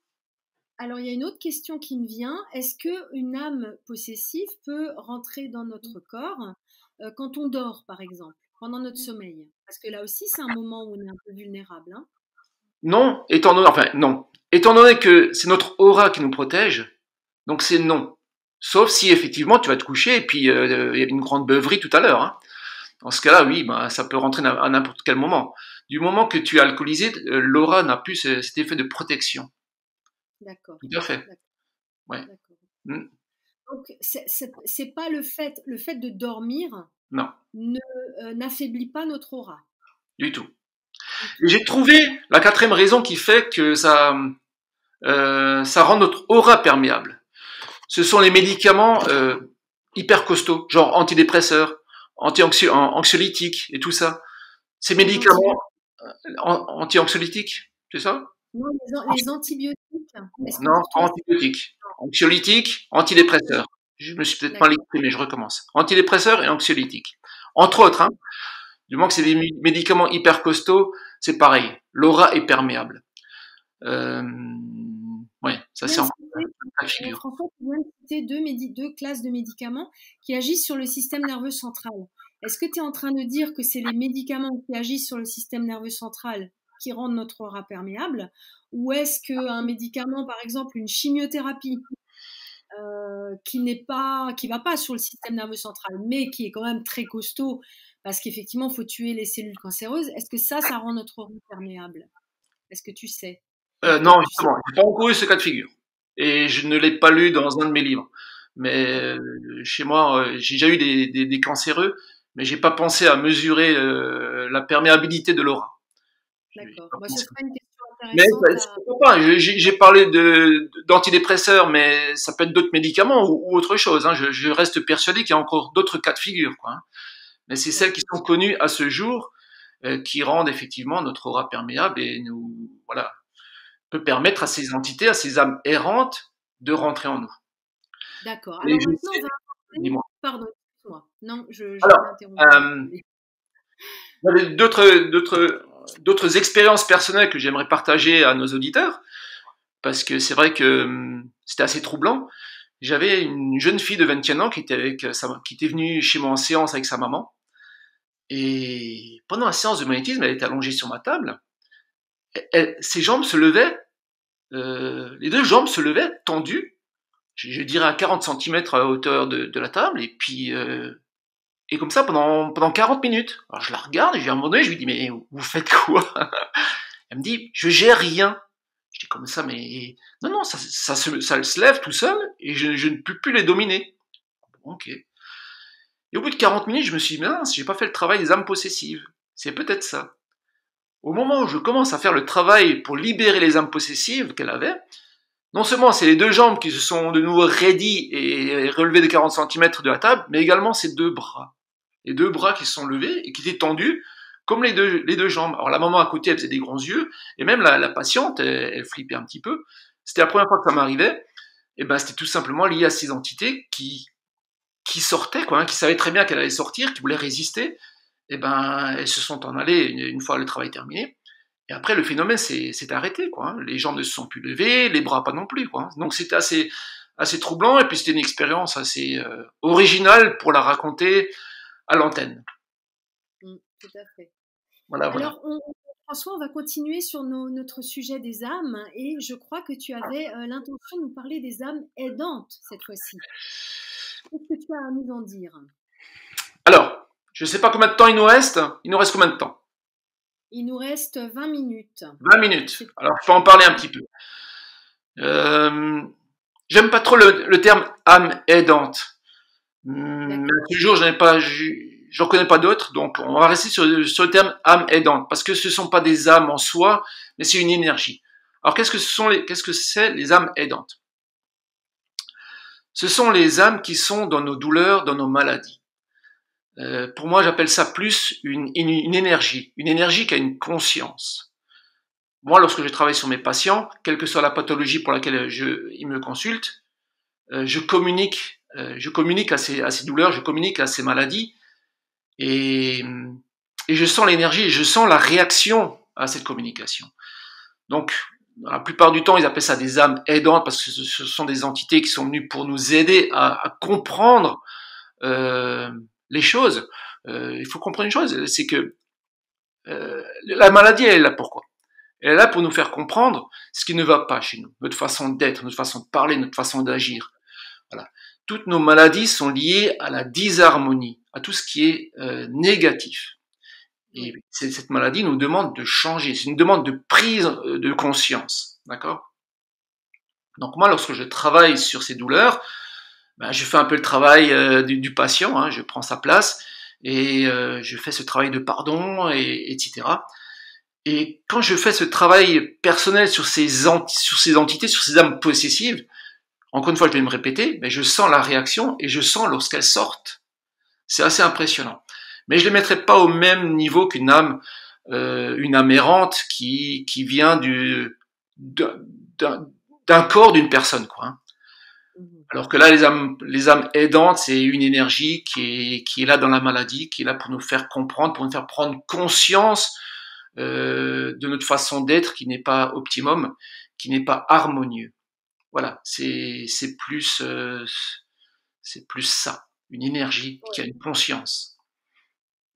Alors, il y a une autre question qui me vient. Est-ce qu'une âme possessive peut rentrer dans notre corps quand on dort, par exemple, pendant notre sommeil? Parce que là aussi, c'est un moment où on est un peu vulnérable, hein. Non, non. Étant donné que c'est notre aura qui nous protège, donc c'est non. Sauf si effectivement tu vas te coucher et puis il y a une grande beuverie tout à l'heure, hein. Dans ce cas-là, oui, bah, ça peut rentrer à n'importe quel moment. Du moment que tu es alcoolisé, l'aura n'a plus cet effet de protection. D'accord, Tout à fait. d'accord, Ouais. d'accord. Mm. Donc, c'est pas le fait de dormir Non, n'affaiblit pas notre aura du tout. du Et tout. j'ai trouvé la quatrième raison qui fait que ça rend notre aura perméable. Ce sont les médicaments hyper costauds, genre antidépresseurs, anxiolytiques et tout ça. Ces Les médicaments antibiotiques, anti-anxiolytiques, c'est ça? non, les antibiotiques, est-ce que Non, pour toi, antibiotiques. Anxiolytiques, antidépresseurs. Je me suis peut-être mal d'accord, exprimé, je recommence. Antidépresseurs et anxiolytiques. Entre autres, hein. Du moment que c'est des médicaments hyper costauds, c'est pareil. L'aura est perméable. Euh, ouais, ça tu viens c'est de en citer, cas de figure. François, tu viens de citer deux classes de médicaments qui agissent sur le système nerveux central. Est-ce que tu es en train de dire que c'est les médicaments qui agissent sur le système nerveux central qui rendent notre aura perméable? Ou est-ce qu'un médicament, par exemple une chimiothérapie, qui va pas sur le système nerveux central, mais qui est quand même très costaud, parce qu'effectivement, il faut tuer les cellules cancéreuses, est-ce que ça rend notre aura perméable? Est-ce que tu sais? Ou Non, peut-être tu sais justement, j'ai pas encore eu ce cas de figure. Et je ne l'ai pas lu dans un de mes livres. Mais pas. chez moi, j'ai déjà eu des cancéreux, mais j'ai pas pensé à mesurer la perméabilité de l'aura. J'ai D'accord. pas Bah, ce pensé. sera une question Mais intéressante à. pourquoi pas? J'ai parlé d'antidépresseurs, mais ça peut être d'autres médicaments ou autre chose, hein. Je reste persuadé qu'il y a encore d'autres cas de figure, quoi, hein. Mais c'est celles qui D'accord. sont connues à ce jour qui rendent effectivement notre aura perméable et nous, voilà, peut permettre à ces entités, à ces âmes errantes, de rentrer en nous. D'accord. Et Alors je maintenant, on sais, va aborder. dis-moi. Pardon, excuse-moi. Non, je Alors, t'ai interrompu. j'avais d'autres expériences personnelles que j'aimerais partager à nos auditeurs, parce que c'est vrai que c'était assez troublant. J'avais une jeune fille de 21 ans qui était venue chez moi en séance avec sa maman. Et pendant la séance de magnétisme, elle était allongée sur ma table. Ses jambes se levaient, les deux jambes se levaient tendues, je dirais à 40 centimètres à la hauteur de la table, et puis et comme ça pendant 40 minutes. Alors je la regarde et à un moment donné, je lui dis mais vous faites quoi? Elle me dit je gère rien. Je dis comme ça mais non non ça se lève tout seul et je ne peux plus les dominer. Bon, ok. Et au bout de 40 minutes, je me suis dit mince, j'ai pas fait le travail des âmes possessives. C'est peut-être ça. Au moment où je commence à faire le travail pour libérer les âmes possessives qu'elle avait, non seulement c'est les deux jambes qui se sont de nouveau raidies et relevées de 40 centimètres de la table, mais également ces deux bras. Les deux bras qui se sont levés et qui étaient tendus comme les deux jambes. Alors la maman à côté, elle faisait des grands yeux, et même la patiente, elle flippait un petit peu. C'était la première fois que ça m'arrivait. Et ben c'était tout simplement lié à ces entités qui sortaient, quoi, hein, qui savaient très bien qu'elle allait sortir, qui voulaient résister. Et ben elles se sont en allées une fois le travail terminé. Et après, le phénomène s'est arrêté, quoi, hein. Les jambes ne se sont plus levées, les bras pas non plus, quoi, hein. Donc c'était assez troublant, et puis c'était une expérience assez originale pour la raconter à l'antenne. Tout à fait. Voilà, voilà. Alors, François, on va continuer sur notre sujet des âmes, et je crois que tu avais l'intention de nous parler des âmes aidantes cette fois-ci. Qu'est-ce que tu as à nous en dire? Alors, je sais pas combien de temps il nous reste. Il nous reste combien de temps? Il nous reste 20 minutes. 20 minutes. C'est Alors, je peux en parler un petit peu. Euh, J'aime pas trop le terme âme aidante. Mais d'accord. ce jour, j'en connais pas d'autres, donc on va rester sur le terme âme aidante, parce que ce sont pas des âmes en soi, mais c'est une énergie. Alors qu'est-ce que c'est les âmes aidantes? Ce sont les âmes qui sont dans nos douleurs, dans nos maladies. Pour moi, j'appelle ça plus une énergie qui a une conscience. moi, lorsque je travaille sur mes patients, quelle que soit la pathologie pour laquelle ils me consultent, je communique à ces douleurs, je communique à ces maladies, et, et je sens l'énergie, et je sens la réaction à cette communication. Donc, la plupart du temps, ils appellent ça des âmes aidantes, parce que ce sont des entités qui sont venues pour nous aider à comprendre les choses. Il faut comprendre une chose, c'est que la maladie, elle est là pourquoi? Elle est là pour nous faire comprendre ce qui ne va pas chez nous, notre façon d'être, notre façon de parler, notre façon d'agir. Voilà. Toutes nos maladies sont liées à la disharmonie, à tout ce qui est négatif. Et cette maladie nous demande de changer, c'est une demande de prise de conscience, d'accord? Donc moi, lorsque je travaille sur ces douleurs, ben, je fais un peu le travail du patient, hein, je prends sa place et je fais ce travail de pardon, etc. Et quand je fais ce travail personnel sur ces entités, sur ces âmes possessives, encore une fois, je vais me répéter, mais je sens la réaction et je sens lorsqu'elles sortent. C'est assez impressionnant. Mais je ne les mettrai pas au même niveau qu'une âme errante qui vient d'un corps d'une personne, quoi. Hein. Alors que là, les âmes aidantes, c'est une énergie qui est là dans la maladie, qui est là pour nous faire comprendre, pour nous faire prendre conscience de notre façon d'être qui n'est pas optimum, qui n'est pas harmonieux. Voilà, c'est plus ça, une énergie qui a une conscience.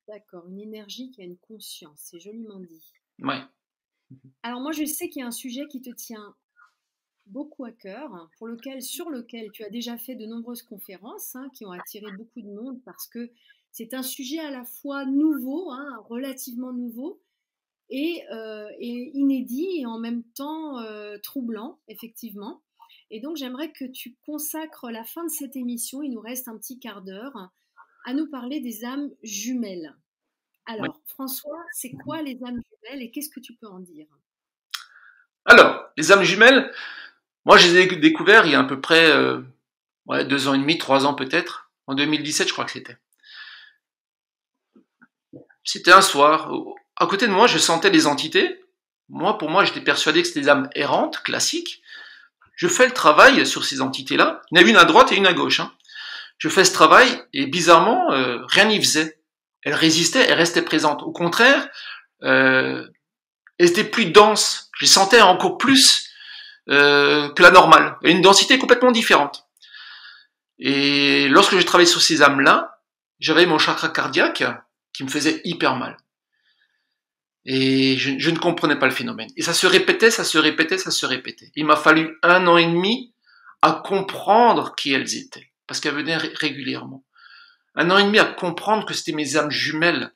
D'accord, une énergie qui a une conscience, c'est joliment dit. Ouais. Alors moi, je sais qu'il y a un sujet qui te tient beaucoup à cœur, sur lequel tu as déjà fait de nombreuses conférences, hein, qui ont attiré beaucoup de monde parce que c'est un sujet à la fois nouveau, hein, relativement nouveau, et inédit et en même temps troublant, effectivement. Et donc j'aimerais que tu consacres la fin de cette émission, il nous reste un petit quart d'heure, à nous parler des âmes jumelles. Alors, Ouais. François, c'est quoi les âmes jumelles et qu'est-ce que tu peux en dire? Alors, les âmes jumelles, moi je les ai découvertes il y a à peu près 2 ans et demi, 3 ans peut-être, en 2017 je crois que c'était. C'était un soir, à côté de moi je sentais des entités, pour moi j'étais persuadé que c'était des âmes errantes, classiques. Je fais le travail sur ces entités-là, il y en avait une à droite et une à gauche. Hein. Je fais ce travail et bizarrement, rien n'y faisait. Elles résistaient, elles restaient présentes. Au contraire, elles étaient plus denses. Je les sentais encore plus que la normale. Et une densité complètement différente. Et lorsque je travaillais sur ces âmes-là, j'avais mon chakra cardiaque qui me faisait hyper mal. Et je ne comprenais pas le phénomène. Et ça se répétait, ça se répétait, ça se répétait. Il m'a fallu 1 an et demi à comprendre qui elles étaient. Parce qu'elles venaient régulièrement. 1 an et demi à comprendre que c'était mes âmes jumelles.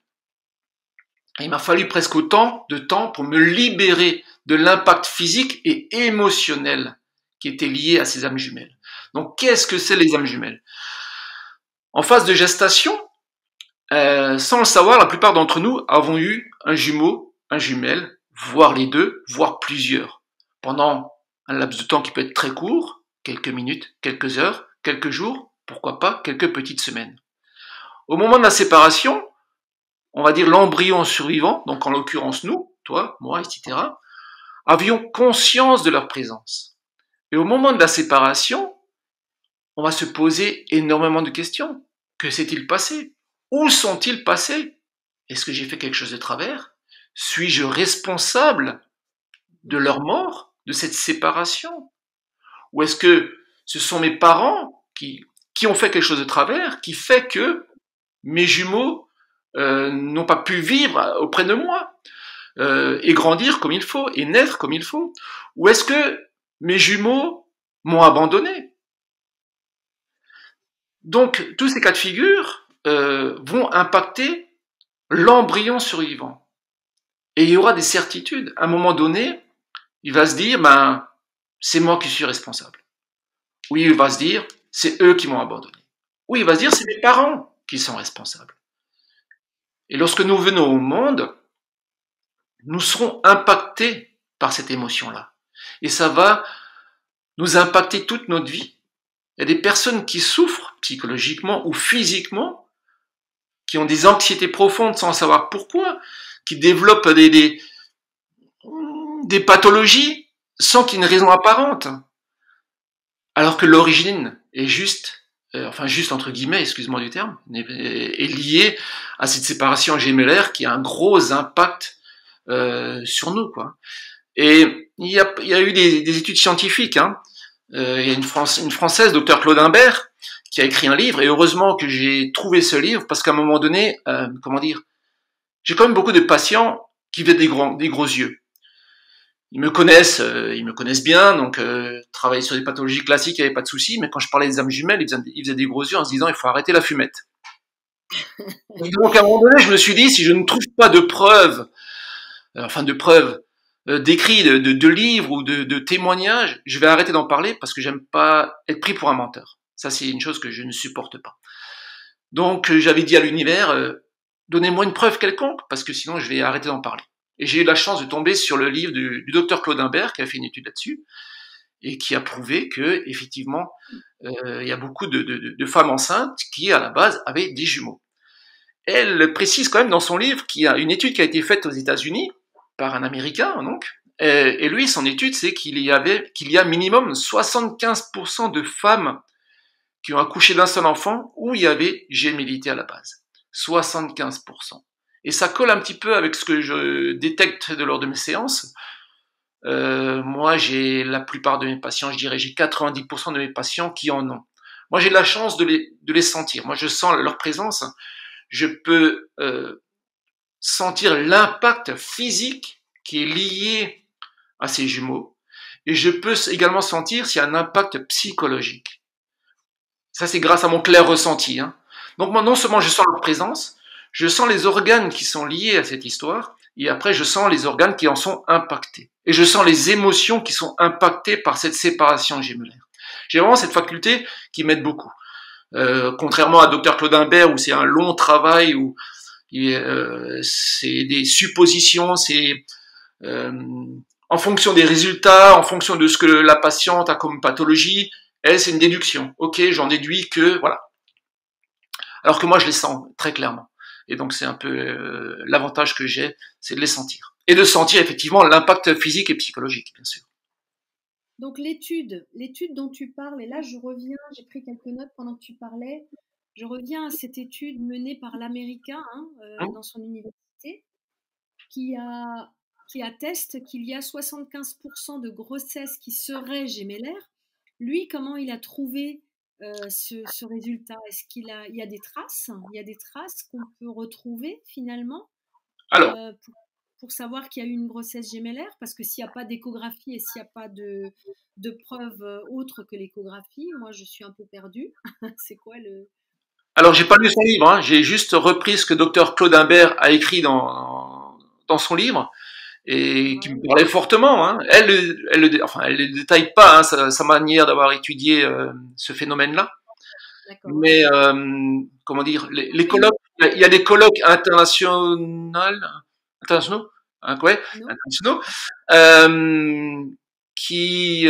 Et il m'a fallu presque autant de temps pour me libérer de l'impact physique et émotionnel qui était lié à ces âmes jumelles. Donc, qu'est-ce que c'est les âmes jumelles? En phase de gestation, sans le savoir, la plupart d'entre nous avons eu un jumeau, un jumelle, voire les deux, voire plusieurs, pendant un laps de temps qui peut être très court, quelques minutes, quelques heures, quelques jours, pourquoi pas quelques petites semaines. Au moment de la séparation, on va dire l'embryon survivant, donc en l'occurrence nous, toi, moi, etc., avions conscience de leur présence. Et au moment de la séparation, on va se poser énormément de questions. Que s'est-il passé? Où sont-ils passés? Est-ce que j'ai fait quelque chose de travers? Suis-je responsable de leur mort, de cette séparation? Ou est-ce que ce sont mes parents qui ont fait quelque chose de travers, qui fait que mes jumeaux n'ont pas pu vivre auprès de moi et grandir comme il faut, et naître comme il faut? Ou est-ce que mes jumeaux m'ont abandonné? Donc, tous ces cas de figure vont impacter l'embryon survivant. Et il y aura des certitudes. À un moment donné, il va se dire, c'est moi qui suis responsable. Oui, il va se dire, c'est eux qui m'ont abandonné. Oui, il va se dire, c'est mes parents qui sont responsables. Et lorsque nous venons au monde, nous serons impactés par cette émotion-là. Et ça va nous impacter toute notre vie. Il y a des personnes qui souffrent psychologiquement ou physiquement, qui ont des anxiétés profondes sans savoir pourquoi, qui développent des des pathologies sans qu'il y ait une raison apparente, alors que l'origine est juste, enfin juste entre guillemets, excuse-moi du terme, est liée à cette séparation gémellaire qui a un gros impact sur nous, quoi. Et il y a eu des études scientifiques, hein. Il y a une Française, docteur Claude Imbert, qui a écrit un livre, et heureusement que j'ai trouvé ce livre, parce qu'à un moment donné, comment dire, j'ai quand même beaucoup de patients qui avaient des gros yeux. Ils me connaissent bien, donc travailler sur des pathologies classiques, il n'y avait pas de souci, mais quand je parlais des âmes jumelles, ils faisaient des gros yeux en se disant, il faut arrêter la fumette. Et donc à un moment donné, je me suis dit, si je ne trouve pas de preuves, d'écrits, de livres ou de témoignages, je vais arrêter d'en parler parce que j'aime pas être pris pour un menteur. Ça, c'est une chose que je ne supporte pas. Donc, j'avais dit à l'univers, donnez-moi une preuve quelconque, parce que sinon, je vais arrêter d'en parler. Et j'ai eu la chance de tomber sur le livre du docteur Claude Imbert, qui a fait une étude là-dessus, et qui a prouvé que, effectivement, il y a beaucoup de femmes enceintes qui, à la base, avaient des jumeaux. Elle précise quand même dans son livre qu'il y a une étude qui a été faite aux États-Unis, par un Américain, donc, et lui, son étude, c'est qu'il y a minimum 75% de femmes qui ont accouché d'un seul enfant où il y avait gémellité à la base. 75%. Et ça colle un petit peu avec ce que je détecte lors de mes séances. Moi, j'ai la plupart de mes patients, je dirais, j'ai 90% de mes patients qui en ont. Moi, j'ai de la chance de les sentir. Moi, je sens leur présence. Je peux sentir l'impact physique qui est lié à ces jumeaux. Et je peux également sentir s'il y a un impact psychologique. Ça, c'est grâce à mon clair ressenti, hein. Donc moi, non seulement je sens leur présence, je sens les organes qui sont liés à cette histoire, et après je sens les organes qui en sont impactés. Et je sens les émotions qui sont impactées par cette séparation gémellaire. J'ai vraiment cette faculté qui m'aide beaucoup. Contrairement à Dr Claude Imbert, où c'est un long travail, où c'est des suppositions, c'est en fonction des résultats, en fonction de ce que la patiente a comme pathologie, elle, c'est une déduction. Ok, j'en déduis que, voilà. Alors que moi, je les sens très clairement. Et donc, c'est un peu l'avantage que j'ai, c'est de les sentir. Et de sentir effectivement l'impact physique et psychologique, bien sûr. Donc l'étude dont tu parles, et là je reviens, j'ai pris quelques notes pendant que tu parlais, je reviens à cette étude menée par l'Américain dans son université, qui atteste qu'il y a 75% de grossesses qui seraient gémellaires. Lui, comment il a trouvé ce résultat? Est-ce il y a des traces? Il y a des traces qu'on peut retrouver finalement Alors, pour savoir qu'il y a eu une grossesse gémellaire? Parce que s'il n'y a pas d'échographie et s'il n'y a pas de preuves autres que l'échographie, moi je suis un peu perdue. C'est quoi le... alors j'ai pas lu son livre, hein, j'ai juste repris ce que Dr Claude Imbert a écrit dans son livre et qui me parlait fortement. Hein. Elle le détaille pas, hein, sa manière d'avoir étudié ce phénomène-là. Mais comment dire, les colloques, il y a des colloques internationaux, hein, ouais, internationaux, qui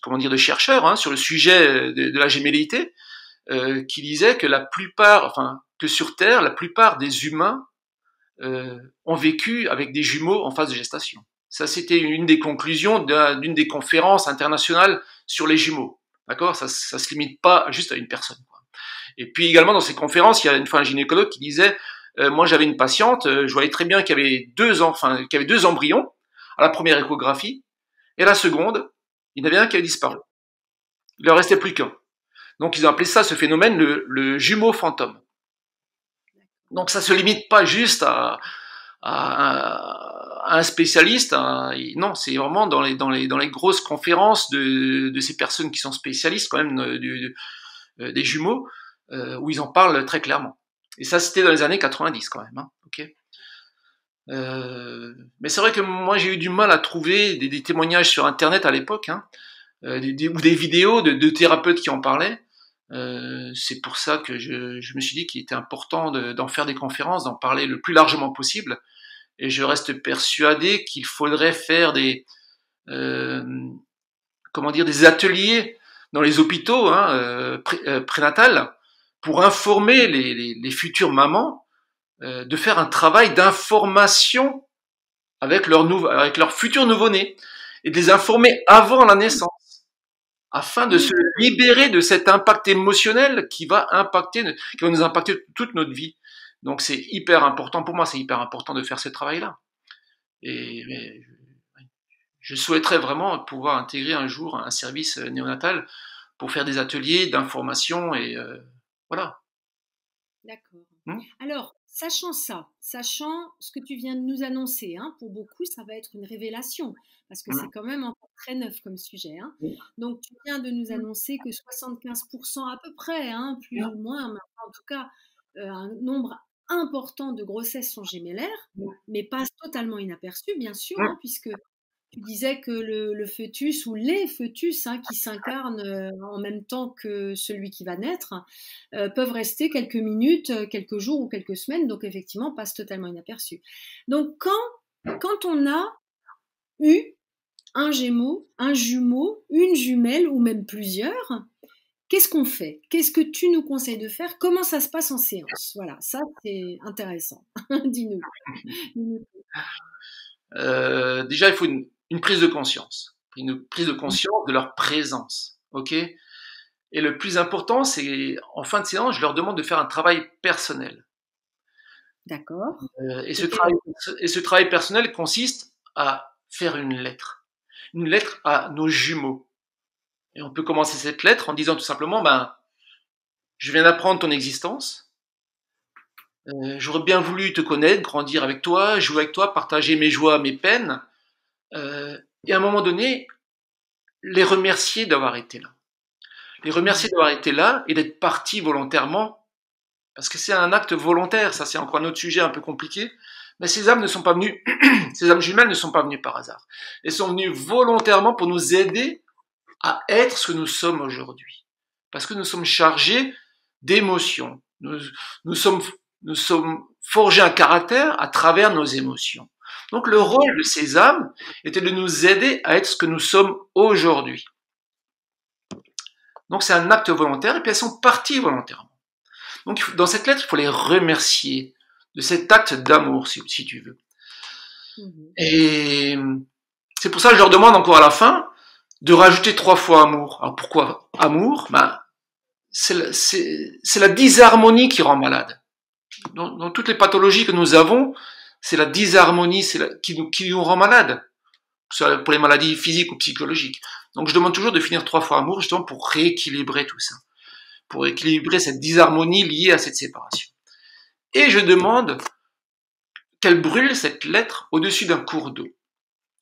comment dire, de chercheurs, hein, sur le sujet de la gémellité, qui disaient que que sur Terre, la plupart des humains ont vécu avec des jumeaux en phase de gestation. Ça, c'était une des conclusions d'une des conférences internationales sur les jumeaux. D'accord? Ça se limite pas juste à une personne, quoi. Et puis également dans ces conférences, il y a une fois un gynécologue qui disait, moi j'avais une patiente, je voyais très bien qu'il y avait deux embryons à la première échographie, et à la seconde, il y en avait un qui avait disparu. Il ne leur restait plus qu'un. Donc ils ont appelé ça, ce phénomène, le jumeau fantôme. Donc ça se limite pas juste à un spécialiste, non, c'est vraiment dans les grosses conférences de ces personnes qui sont spécialistes quand même des jumeaux, où ils en parlent très clairement. Et ça, c'était dans les années 90 quand même, hein, ok. Mais c'est vrai que moi j'ai eu du mal à trouver des témoignages sur Internet à l'époque, hein, ou des vidéos de thérapeutes qui en parlaient. C'est pour ça que je me suis dit qu'il était important d'en faire des conférences, d'en parler le plus largement possible. Et je reste persuadé qu'il faudrait faire des ateliers dans les hôpitaux, hein, prénatales, pour informer les futures mamans, de faire un travail d'information avec leur futur nouveau-né et de les informer avant la naissance afin de se libérer de cet impact émotionnel qui va nous impacter toute notre vie. Donc c'est hyper important, pour moi c'est hyper important de faire ce travail-là. Et je souhaiterais vraiment pouvoir intégrer un jour un service néonatal pour faire des ateliers d'information et voilà. D'accord. Alors, sachant ce que tu viens de nous annoncer, hein, pour beaucoup, ça va être une révélation, parce que c'est quand même encore très neuf comme sujet. Hein. Donc, tu viens de nous annoncer que 75% à peu près, hein, plus ou moins, mais en tout cas, un nombre important de grossesses sont gémellaires, mais passent totalement inaperçues, bien sûr, hein, puisque tu disais que le fœtus ou les fœtus hein, qui s'incarnent en même temps que celui qui va naître peuvent rester quelques minutes, quelques jours ou quelques semaines, donc effectivement passent totalement inaperçus. Donc quand on a eu un jumeau, une jumelle ou même plusieurs, qu'est-ce qu'on fait? Qu'est-ce que tu nous conseilles de faire? Comment ça se passe en séance? Voilà, ça c'est intéressant. Dis-nous. Déjà, il faut une prise de conscience de leur présence, ok? Et le plus important, c'est en fin de séance, je leur demande de faire un travail personnel. D'accord. Et ce travail personnel consiste à faire une lettre à nos jumeaux. Et on peut commencer cette lettre en disant tout simplement, je viens d'apprendre ton existence. J'aurais bien voulu te connaître, grandir avec toi, jouer avec toi, partager mes joies, mes peines. Et à un moment donné, les remercier d'avoir été là. Les remercier d'avoir été là et d'être partis volontairement, parce que c'est un acte volontaire, ça c'est encore un autre sujet un peu compliqué, mais ces âmes ne sont pas venues, ces âmes jumelles ne sont pas venues par hasard. Elles sont venues volontairement pour nous aider à être ce que nous sommes aujourd'hui. Parce que nous sommes chargés d'émotions. Nous sommes forgés un caractère à travers nos émotions. Donc le rôle de ces âmes était de nous aider à être ce que nous sommes aujourd'hui. Donc c'est un acte volontaire et puis elles sont parties volontairement. Donc dans cette lettre, il faut les remercier de cet acte d'amour, si tu veux. Et c'est pour ça que je leur demande encore à la fin de rajouter 3 fois amour. Alors pourquoi amour? C'est la disharmonie qui rend malade. Dans toutes les pathologies que nous avons, c'est la disharmonie qui nous rend malade. Pour les maladies physiques ou psychologiques. Donc je demande toujours de finir 3 fois amour, justement pour rééquilibrer tout ça. Pour équilibrer cette disharmonie liée à cette séparation. Et je demande qu'elle brûle cette lettre au-dessus d'un cours d'eau.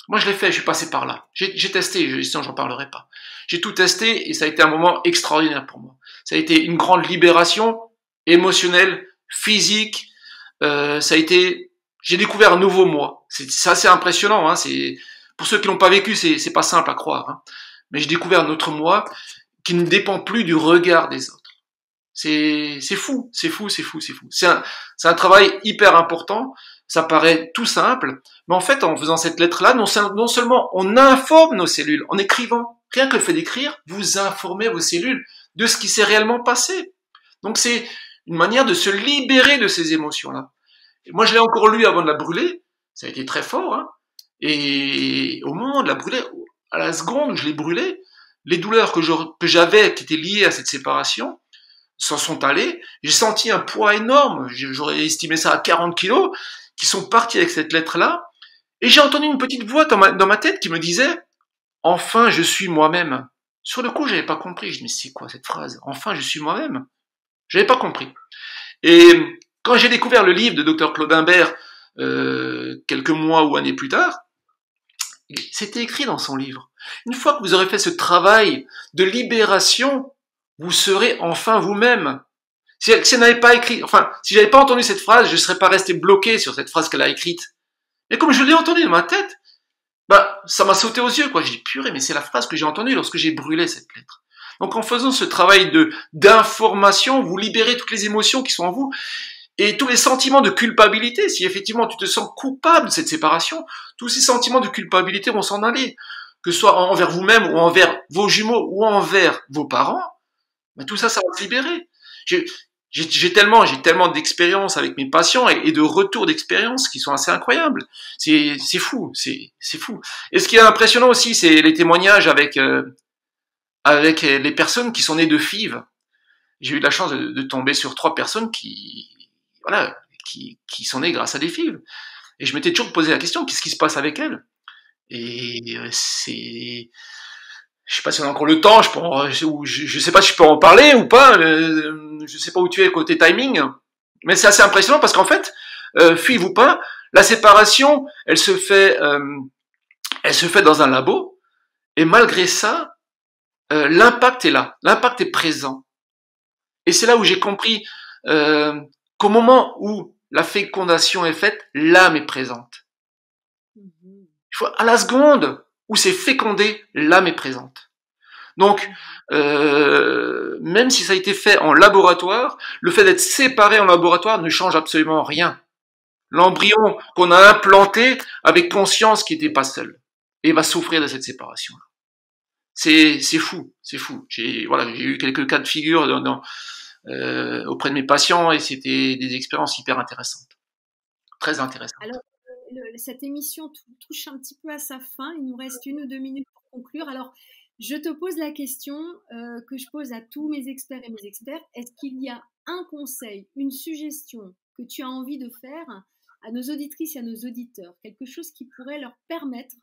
Moi je l'ai fait, je suis passé par là. J'ai testé, sinon j'en parlerai pas. J'ai tout testé et ça a été un moment extraordinaire pour moi. Ça a été une grande libération émotionnelle, physique. J'ai découvert un nouveau moi. C'est assez impressionnant. Hein, pour ceux qui l'ont pas vécu, c'est pas simple à croire. Hein. Mais j'ai découvert un autre moi qui ne dépend plus du regard des autres. C'est fou. C'est un travail hyper important. Ça paraît tout simple, mais en fait, en faisant cette lettre-là, non seulement on informe nos cellules, en écrivant, rien que le fait d'écrire, vous informez vos cellules de ce qui s'est réellement passé. Donc c'est une manière de se libérer de ces émotions-là. Et moi, je l'ai encore lu avant de la brûler, ça a été très fort, hein. Et au moment de la brûler, à la seconde où je l'ai brûlée, les douleurs que j'avais, qui étaient liées à cette séparation, s'en sont allées. J'ai senti un poids énorme, j'aurais estimé ça à 40 kilos, qui sont partis avec cette lettre-là, et j'ai entendu une petite voix dans ma tête qui me disait « Enfin, je suis moi-même ». Sur le coup, j'avais pas compris. Je me dis « Mais c'est quoi cette phrase ? Enfin, je suis moi-même ». J'avais pas compris. Et quand j'ai découvert le livre de Dr Claude Imbert, quelques mois ou années plus tard, c'était écrit dans son livre. Une fois que vous aurez fait ce travail de libération, vous serez enfin vous-même. Si elle n'avait pas écrit, si j'avais pas entendu cette phrase, je ne serais pas resté bloqué sur cette phrase qu'elle a écrite. Et comme je l'ai entendue dans ma tête, ça m'a sauté aux yeux, quoi. J'ai dit, purée, mais c'est la phrase que j'ai entendue lorsque j'ai brûlé cette lettre. Donc, en faisant ce travail d'information, vous libérez toutes les émotions qui sont en vous et tous les sentiments de culpabilité. Si effectivement tu te sens coupable de cette séparation, tous ces sentiments de culpabilité vont s'en aller. Que ce soit envers vous-même ou envers vos jumeaux ou envers vos parents, tout ça, ça va se libérer. j'ai tellement d'expérience avec mes patients et de retours d'expérience qui sont assez incroyables. C'est fou, c'est fou. Et ce qui est impressionnant aussi, c'est les témoignages avec les personnes qui sont nées de FIV. J'ai eu la chance de tomber sur 3 personnes voilà, qui sont nées grâce à des FIV. Et je m'étais toujours posé la question, qu'est-ce qui se passe avec elles? Et je sais pas si on a encore le temps, je sais pas si je peux en parler ou pas, je sais pas où tu es côté timing, mais c'est assez impressionnant parce qu'en fait, FIV ou pas, la séparation, elle se fait dans un labo, et malgré ça, l'impact est là, l'impact est présent. Et c'est là où j'ai compris qu'au moment où la fécondation est faite, l'âme est présente. À la seconde où c'est fécondé, l'âme est présente. Donc, même si ça a été fait en laboratoire, le fait d'être séparé en laboratoire ne change absolument rien. L'embryon qu'on a implanté avec conscience qui n'était pas seul et va souffrir de cette séparation. C'est fou, c'est fou. J'ai eu quelques cas de figure auprès de mes patients et c'était des expériences hyper intéressantes, très intéressantes. Alors, cette émission touche un petit peu à sa fin. Il nous reste 1 ou 2 minutes pour conclure. Alors, je te pose la question que je pose à tous mes experts et mes expertes. Est-ce qu'il y a un conseil, une suggestion que tu as envie de faire à nos auditrices et à nos auditeurs? Quelque chose qui pourrait leur permettre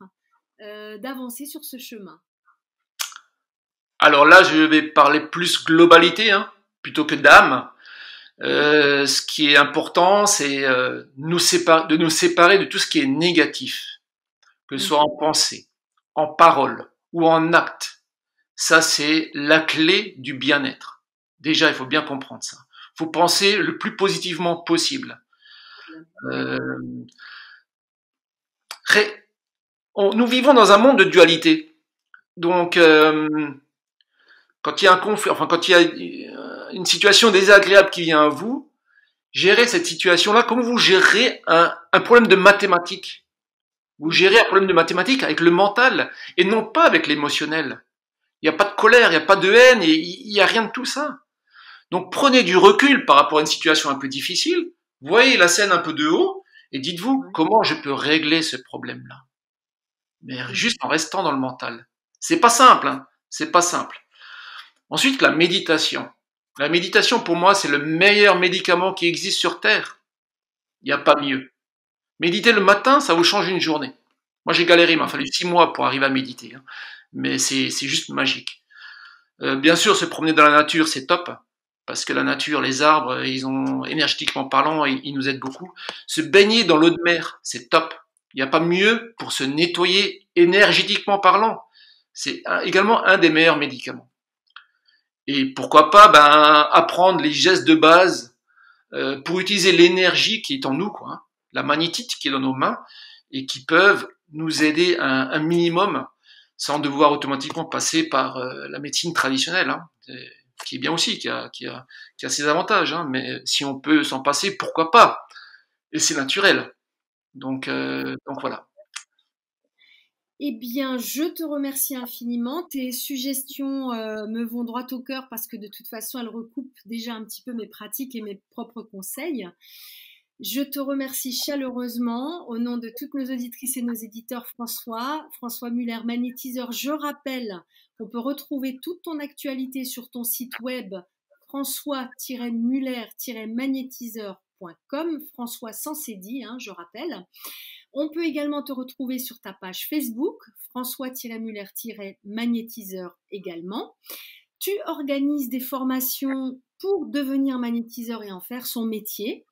d'avancer sur ce chemin? Alors là, je vais parler plus globalité, plutôt que d'âme. Ce qui est important, c'est de nous séparer de tout ce qui est négatif, que ce soit en pensée, en parole ou en acte. Ça, c'est la clé du bien-être. Déjà, il faut bien comprendre ça. Il faut penser le plus positivement possible. Nous vivons dans un monde de dualité. Donc, quand il y a un conflit, enfin quand il y a une situation désagréable qui vient à vous, gérez cette situation-là comme vous gérez un problème de mathématiques. Vous gérez un problème de mathématiques avec le mental et non pas avec l'émotionnel. Il n'y a pas de colère, il n'y a pas de haine, il n'y a rien de tout ça. Donc prenez du recul par rapport à une situation un peu difficile, voyez la scène un peu de haut et dites-vous comment je peux régler ce problème-là. Mais juste en restant dans le mental. C'est pas simple, c'est pas simple. Ensuite, la méditation. La méditation, pour moi, c'est le meilleur médicament qui existe sur Terre. Il n'y a pas mieux. Méditer le matin, ça vous change une journée. Moi, j'ai galéré, il m'a fallu 6 mois pour arriver à méditer. Mais c'est juste magique. Bien sûr, se promener dans la nature, c'est top. Parce que la nature, les arbres, ils ont, énergétiquement parlant, ils nous aident beaucoup. Se baigner dans l'eau de mer, c'est top. Il n'y a pas mieux pour se nettoyer énergétiquement parlant. C'est également un des meilleurs médicaments. Et pourquoi pas apprendre les gestes de base pour utiliser l'énergie qui est en nous, la magnétite qui est dans nos mains, et qui peuvent nous aider un minimum sans devoir automatiquement passer par la médecine traditionnelle, qui est bien aussi, qui a ses avantages, mais si on peut s'en passer, pourquoi pas? Et c'est naturel. Donc voilà. Eh bien, je te remercie infiniment. Tes suggestions me vont droit au cœur parce que de toute façon, elles recoupent déjà un petit peu mes pratiques et mes propres conseils. Je te remercie chaleureusement au nom de toutes nos auditrices et nos éditeurs, François Muller, magnétiseur. Je rappelle qu'on peut retrouver toute ton actualité sur ton site web François-Muller-magnétiseur.com, François sans cédille, je rappelle. On peut également te retrouver sur ta page Facebook, François-Muller-magnétiseur également. Tu organises des formations pour devenir magnétiseur et en faire son métier.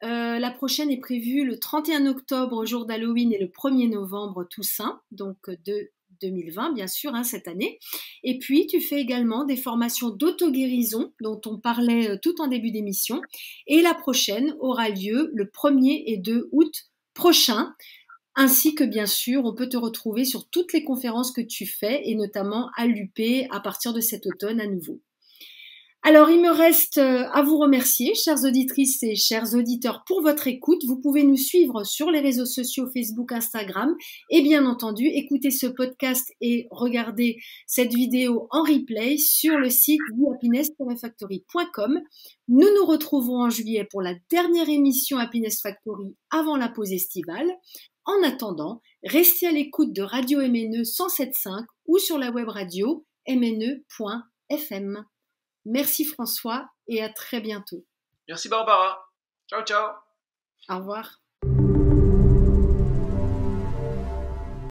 La prochaine est prévue le 31 octobre, jour d'Halloween, et le 1er novembre, Toussaint, donc de 2020, bien sûr, cette année. Et puis, tu fais également des formations d'auto-guérison, dont on parlait tout en début d'émission. Et la prochaine aura lieu le 1er et 2 août prochain, ainsi que bien sûr, on peut te retrouver sur toutes les conférences que tu fais et notamment à l'UP à partir de cet automne à nouveau. Alors, il me reste à vous remercier, chères auditrices et chers auditeurs, pour votre écoute. Vous pouvez nous suivre sur les réseaux sociaux Facebook, Instagram et bien entendu, écouter ce podcast et regarder cette vidéo en replay sur le site happiness-factory.com. Nous nous retrouverons en juillet pour la dernière émission Happiness Factory avant la pause estivale. En attendant, restez à l'écoute de Radio MNE 107.5 ou sur la web radio mne.fm. Merci François et à très bientôt. Merci Barbara. Ciao, ciao. Au revoir.